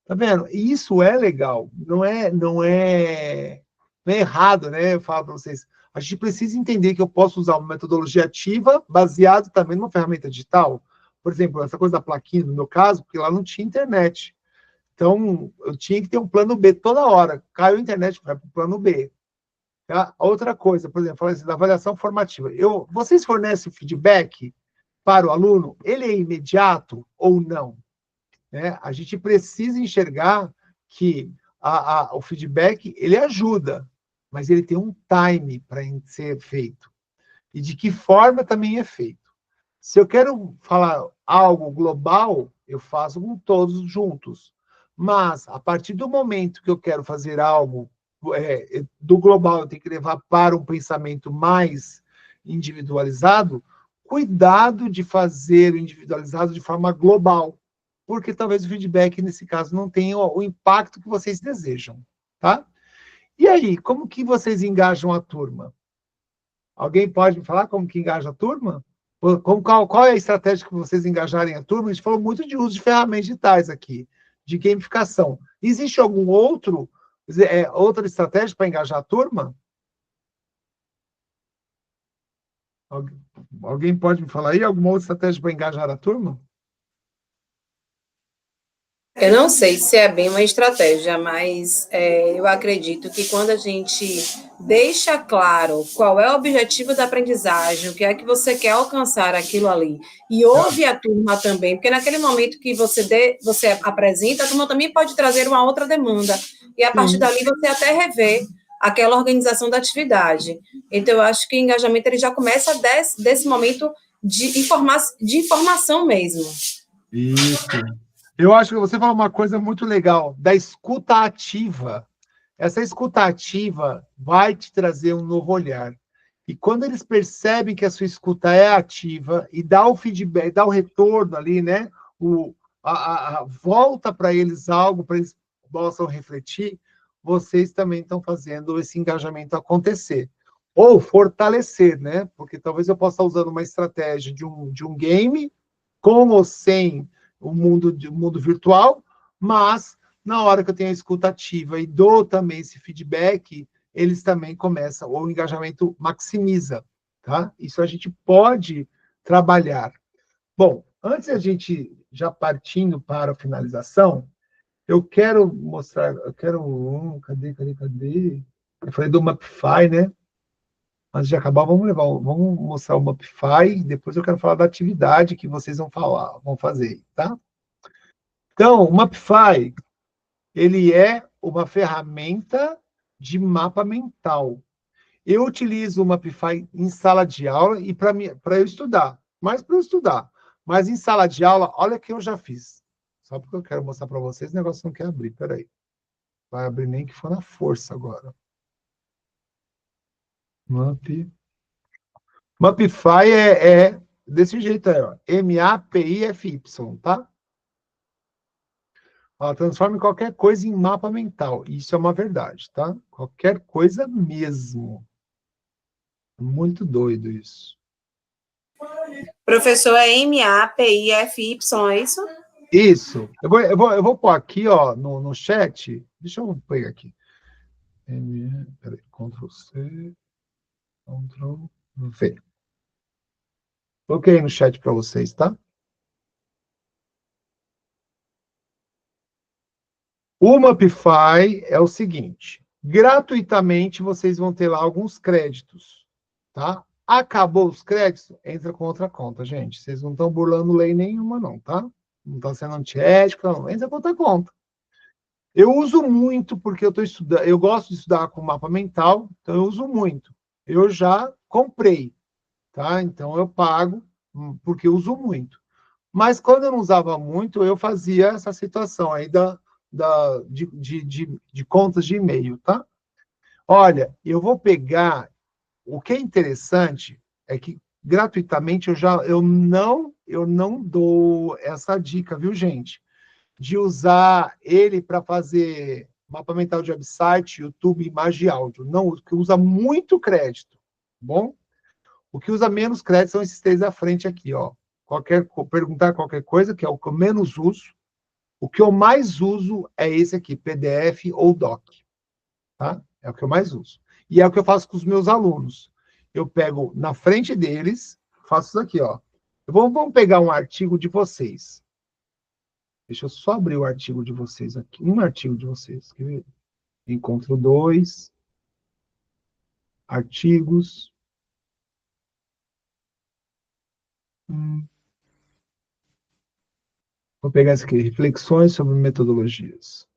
Tá vendo? E isso é legal. Não é errado, né? Eu falo para vocês. A gente precisa entender que eu posso usar uma metodologia ativa baseada também numa ferramenta digital. Por exemplo, essa coisa da plaquinha, no meu caso, porque lá não tinha internet. Então, eu tinha que ter um plano B toda hora. Caiu a internet, vai para o plano B. Tá? Outra coisa, por exemplo, assim, da avaliação formativa. Vocês fornecem o feedback para o aluno? Ele é imediato ou não? Né? A gente precisa enxergar que o feedback, ele ajuda, mas ele tem um time para ser feito. E de que forma também é feito. Se eu quero falar algo global, eu faço com todos juntos. Mas, a partir do momento que eu quero fazer algo do global, eu tenho que levar para um pensamento mais individualizado, cuidado de fazer o individualizado de forma global, porque talvez o feedback, nesse caso, não tenha o impacto que vocês desejam, tá? E aí, como que vocês engajam a turma? Alguém pode me falar como que engaja a turma? Qual é a estratégia que vocês engajarem a turma? A gente falou muito de uso de ferramentas digitais aqui, de gamificação. Existe algum outra estratégia para engajar a turma? Alguém pode me falar aí? Alguma outra estratégia para engajar a turma? Eu não sei se é bem uma estratégia, mas eu acredito que quando a gente deixa claro qual é o objetivo da aprendizagem, o que é que você quer alcançar aquilo ali, e ouve a turma também, porque naquele momento que você apresenta, a turma também pode trazer uma outra demanda, e a partir dali você até rever aquela organização da atividade. Então, eu acho que o engajamento ele já começa desse momento de informação mesmo. Isso. Eu acho que você falou uma coisa muito legal, da escuta ativa. Essa escuta ativa vai te trazer um novo olhar. E quando eles percebem que a sua escuta é ativa e dá o feedback, dá o retorno ali, né? Volta para eles algo, para eles possam refletir, vocês também estão fazendo esse engajamento acontecer. Ou fortalecer, né? Porque talvez eu possa estar usando uma estratégia de um game, com ou sem o mundo virtual, mas na hora que eu tenho a escuta ativa e dou também esse feedback, eles também começam, ou o engajamento maximiza, tá? Isso a gente pode trabalhar. Bom, antes a gente já partindo para a finalização, eu quero mostrar, cadê? Eu falei do Mapify, né? Antes de acabar, vamos mostrar o Mapify, depois eu quero falar da atividade que vocês vão fazer, tá? Então, o Mapify, ele é uma ferramenta de mapa mental. Eu utilizo o Mapify em sala de aula e para eu estudar, mais para eu estudar. Mas em sala de aula, olha o que eu já fiz. Só porque eu quero mostrar para vocês, o negócio não quer abrir, peraí. Vai abrir nem que for na força agora. Mapify é desse jeito aí, ó. M-A-P-I-F-Y, tá? Ó, transforma qualquer coisa em mapa mental. Isso é uma verdade, tá? Qualquer coisa mesmo. Muito doido isso. Professor, é M-A-P-I-F-Y, é isso? Isso. Eu vou pôr aqui, ó, no chat. Deixa eu pegar aqui. Peraí, Ctrl-C, Ctrl-V. Coloquei no chat para vocês, tá? O Mapify é o seguinte. Gratuitamente, vocês vão ter lá alguns créditos, tá? Acabou os créditos, entra com outra conta, gente. Vocês não estão burlando lei nenhuma, não, tá? não está sendo antiético, não, entra contra conta. Eu uso muito, porque eu estou estudando, eu gosto de estudar com mapa mental, então eu uso muito. Eu já comprei, tá? Então eu pago, porque eu uso muito. Mas quando eu não usava muito, eu fazia essa situação aí de contas de e-mail, tá? Olha, eu vou pegar. O que é interessante é que gratuitamente eu não dou essa dica, viu, gente? De usar ele para fazer mapa mental de website, YouTube, imagem e áudio. Não, o que usa muito crédito, bom? O que usa menos crédito são esses três à frente aqui, ó. Perguntar qualquer coisa, que é o que eu menos uso. O que eu mais uso é esse aqui, PDF ou Doc, tá? É o que eu mais uso. E é o que eu faço com os meus alunos. Eu pego na frente deles, faço isso aqui, ó. Vamos pegar um artigo de vocês. Deixa eu só abrir o artigo de vocês aqui. Um artigo de vocês. Quer ver? Encontro 2. Artigos. Vou pegar esse aqui. Reflexões sobre metodologias.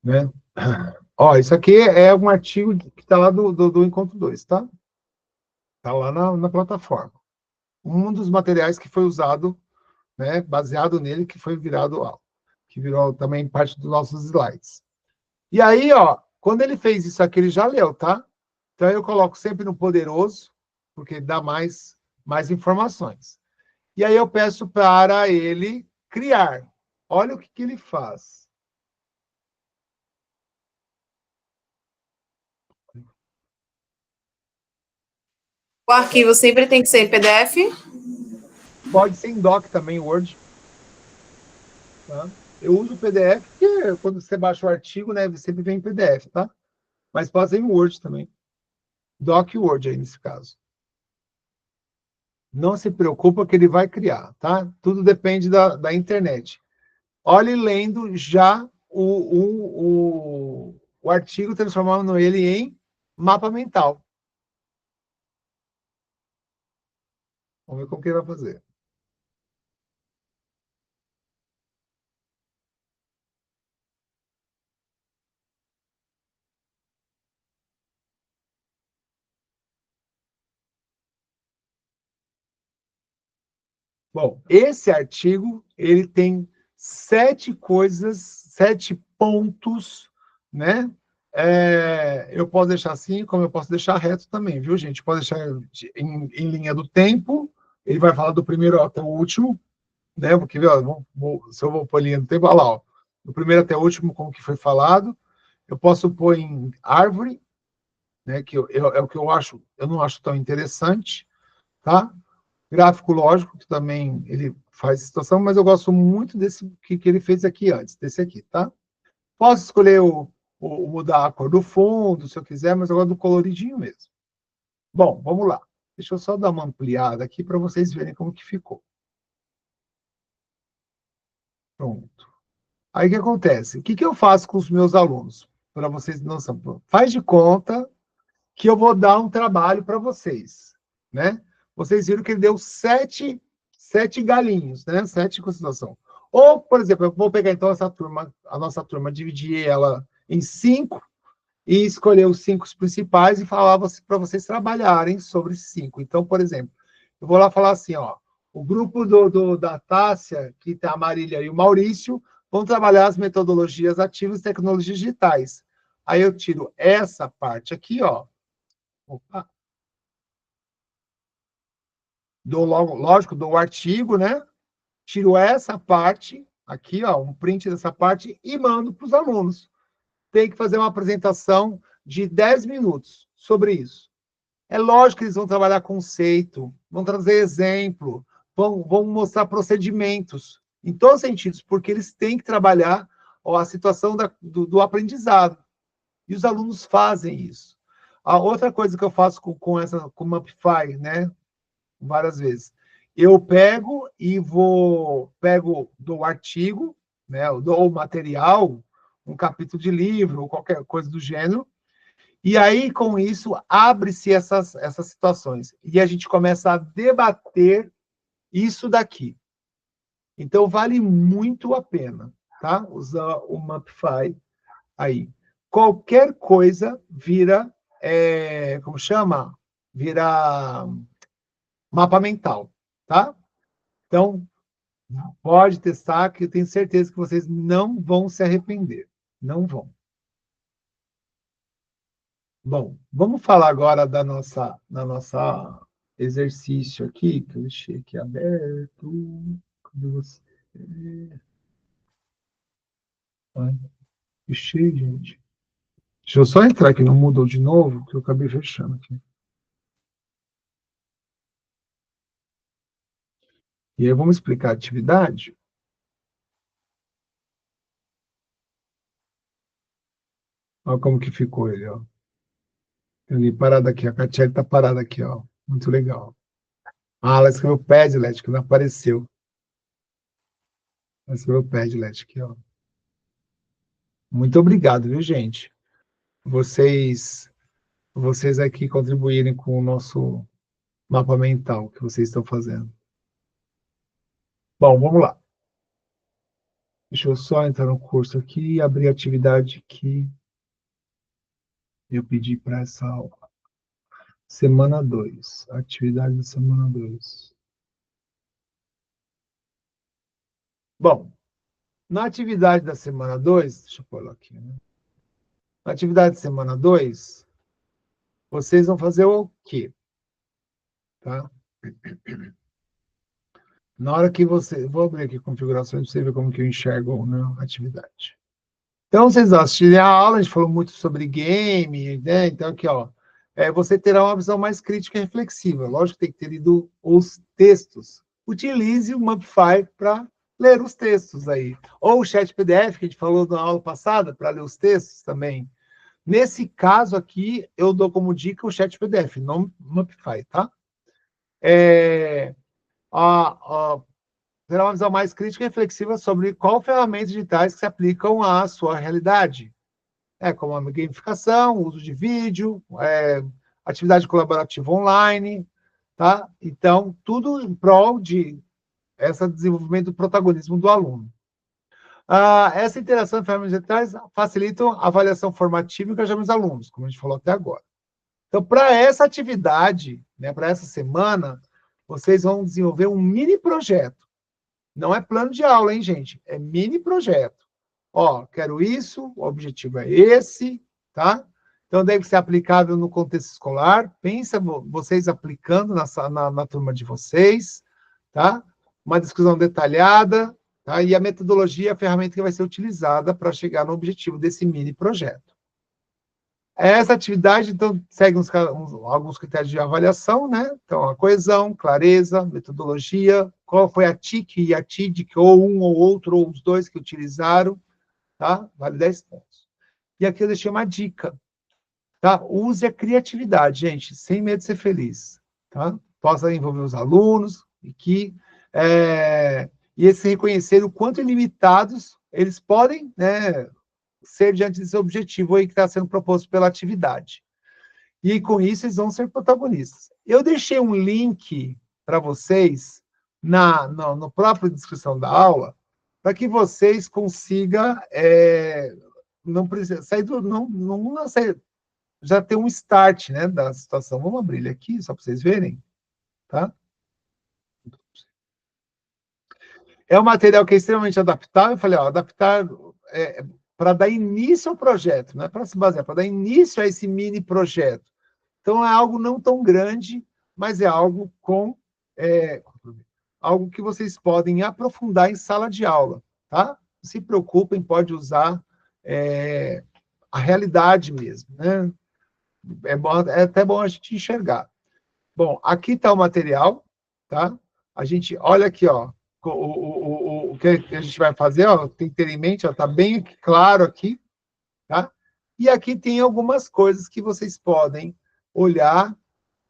Né? Ó, isso aqui é um artigo que está lá do Encontro 2, tá? Está lá na plataforma. Um dos materiais que foi usado, né, baseado nele, que foi virado aula, que virou também parte dos nossos slides. E aí, ó, quando ele fez isso aqui, ele já leu, tá? Então eu coloco sempre no poderoso, porque dá mais informações. E aí eu peço para ele criar. Olha o que ele faz. O arquivo sempre tem que ser em PDF? Pode ser em doc também, Word. Tá? Eu uso o PDF, porque quando você baixa o artigo, né, sempre vem em PDF, tá? Mas pode ser em Word também. Doc e Word aí, nesse caso. Não se preocupa que ele vai criar, tá? Tudo depende da internet. Olhe lendo já o artigo, transformando ele em mapa mental. Vamos ver como que ele vai fazer. Bom, esse artigo, ele tem 7 coisas, 7 pontos, né? Eu posso deixar assim, como eu posso deixar reto também, viu, gente? Pode deixar em linha do tempo, ele vai falar do primeiro até o último, né? Porque, ó, se eu vou pôr linha do tempo, olha lá, ó, do primeiro até o último, como que foi falado. Eu posso pôr em árvore, né? Que é o que eu não acho tão interessante, tá? Gráfico lógico, que também ele faz situação, mas eu gosto muito desse que ele fez aqui antes, desse aqui, tá? Posso escolher mudar a cor do fundo, se eu quiser, mas eu gosto do coloridinho mesmo. Bom, vamos lá. Deixa eu só dar uma ampliada aqui para vocês verem como que ficou. Pronto. Aí o que acontece? O que eu faço com os meus alunos? Para vocês não saberem. Faz de conta que eu vou dar um trabalho para vocês, né? Vocês viram que ele deu 7 galinhos, né? 7 consideração. Ou, por exemplo, eu vou pegar então a nossa turma, dividir ela em 5 e escolher os 5 principais e falar para vocês trabalharem sobre esses 5. Então, por exemplo, eu vou lá falar assim, ó, o grupo da Tássia, que tem a Marília e o Maurício, vão trabalhar as metodologias ativas e tecnologias digitais. Aí eu tiro essa parte aqui, ó. Opa. Lógico, do artigo, né? Tiro essa parte aqui, ó, um print dessa parte e mando para os alunos. Tem que fazer uma apresentação de 10 minutos sobre isso. É lógico que eles vão trabalhar conceito, vão trazer exemplo, vão mostrar procedimentos, em todos os sentidos, porque eles têm que trabalhar ó, a situação do aprendizado. E os alunos fazem isso. A outra coisa que eu faço com o Mapify, né, várias vezes, eu pego do artigo, né, do material, um capítulo de livro, ou qualquer coisa do gênero, e aí, com isso, abre-se essas situações. E a gente começa a debater isso daqui. Então, vale muito a pena, tá? Usar o Mapify aí. Qualquer coisa vira, como chama? Vira mapa mental, tá? Então, pode testar, que eu tenho certeza que vocês não vão se arrepender. Não vão. Bom, vamos falar agora da nossa exercício aqui, que eu deixei aqui aberto. Cadê você? Ai, fechei, gente. Deixa eu só entrar aqui no Moodle de novo, que eu acabei fechando aqui. E aí vamos explicar a atividade. Olha como que ficou ele, ó. Ele parado aqui, a Catiele tá parada aqui, ó. Muito legal. Ah, ela escreveu Padlet, que não apareceu. Ela escreveu Padlet aqui, ó. Muito obrigado, viu, gente? Vocês aqui contribuírem com o nosso mapa mental que vocês estão fazendo. Bom, vamos lá. Deixa eu só entrar no curso aqui e abrir a atividade que eu pedi para essa aula. Semana 2. Atividade da semana 2. Bom, na atividade da semana 2, deixa eu pôr aqui, né? Na atividade da semana 2, vocês vão fazer o quê? Tá? Na hora que você... Vou abrir aqui configurações para você ver como que eu enxergo, né, a atividade. Então, vocês assistirem a aula, a gente falou muito sobre game, né? Então, aqui, ó, você terá uma visão mais crítica e reflexiva. Lógico que tem que ter lido os textos. Utilize o Mapify para ler os textos aí. Ou o chat PDF, que a gente falou na aula passada, para ler os textos também. Nesse caso aqui, eu dou como dica o chat PDF, não o Mapify, tá? Terá uma visão mais crítica e reflexiva sobre qual ferramentas digitais que se aplicam à sua realidade. Como a gamificação, uso de vídeo, atividade colaborativa online, tá? Então, tudo em prol de esse desenvolvimento do protagonismo do aluno. Essa interação em ferramentas digitais facilita a avaliação formativa e o engajamento dos alunos, como a gente falou até agora. Então, para essa atividade, né, para essa semana, vocês vão desenvolver um mini projeto. Não é plano de aula, hein, gente? É mini projeto. Ó, quero isso, o objetivo é esse, tá? Então, deve ser aplicável no contexto escolar. Pensa vocês aplicando na turma de vocês, tá? Uma descrição detalhada, tá? E a metodologia, a ferramenta que vai ser utilizada para chegar no objetivo desse mini projeto. Essa atividade, então, segue alguns critérios de avaliação, né? Então, a coesão, clareza, metodologia, qual foi a TIC e a TIDIC, ou um ou outro, ou os dois que utilizaram, tá? Vale 10 pontos. E aqui eu deixei uma dica, tá? Use a criatividade, gente, sem medo de ser feliz, tá? Possa envolver os alunos, e eles reconhecer o quanto ilimitados eles podem, né, ser diante desse objetivo aí que está sendo proposto pela atividade. E com isso eles vão ser protagonistas. Eu deixei um link para vocês no próprio descrição da aula, para que vocês consigam não precisa sair do não sair, já ter um start, né, da situação. Vamos abrir ele aqui só para vocês verem, tá? É um material que é extremamente adaptável. Eu falei, ó, adaptar para dar início ao projeto, não é para se basear, para dar início a esse mini projeto. Então, é algo não tão grande, mas é algo algo que vocês podem aprofundar em sala de aula, tá? Não se preocupem, pode usar a realidade mesmo, né? É até bom a gente enxergar. Bom, aqui está o material, tá? A gente, olha aqui, ó, o que a gente vai fazer, ó, tem que ter em mente, ó, tá bem claro aqui, tá? E aqui tem algumas coisas que vocês podem olhar,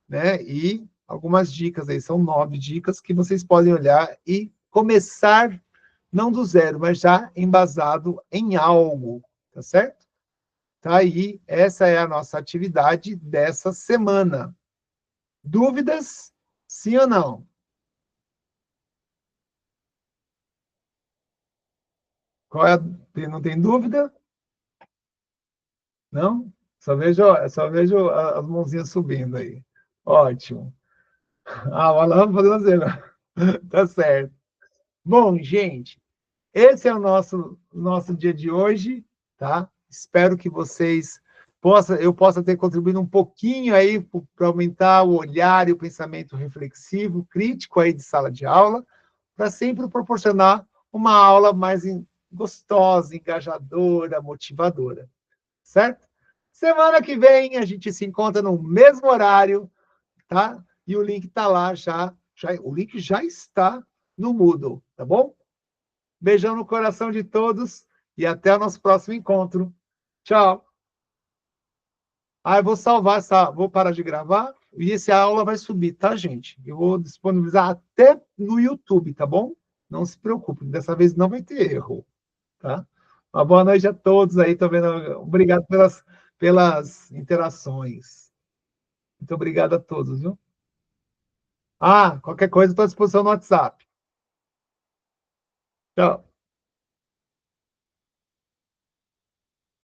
né? E algumas dicas aí, são 9 dicas que vocês podem olhar e começar, não do zero, mas já embasado em algo, tá certo? Tá aí, essa é a nossa atividade dessa semana. Dúvidas? Sim ou não? Não tem dúvida? Não? Só vejo as mãozinhas subindo aí. Ótimo. Ah, o Alan fazendo assim, tá certo. Bom, gente, esse é o nosso dia de hoje, tá? Espero que eu possa ter contribuído um pouquinho aí para aumentar o olhar e o pensamento reflexivo, crítico aí de sala de aula, para sempre proporcionar uma aula mais gostosa, engajadora, motivadora, certo? Semana que vem a gente se encontra no mesmo horário, tá? E o link está lá o link já está no Moodle, tá bom? Beijão no coração de todos e até o nosso próximo encontro. Tchau. Eu vou salvar vou parar de gravar e essa aula vai subir, tá, gente? Eu vou disponibilizar até no YouTube, tá bom? Não se preocupe, dessa vez não vai ter erro, tá? Uma boa noite a todos aí, tô vendo. Obrigado pelas interações. Muito obrigado a todos, viu? Qualquer coisa, estou à disposição no WhatsApp. Tchau.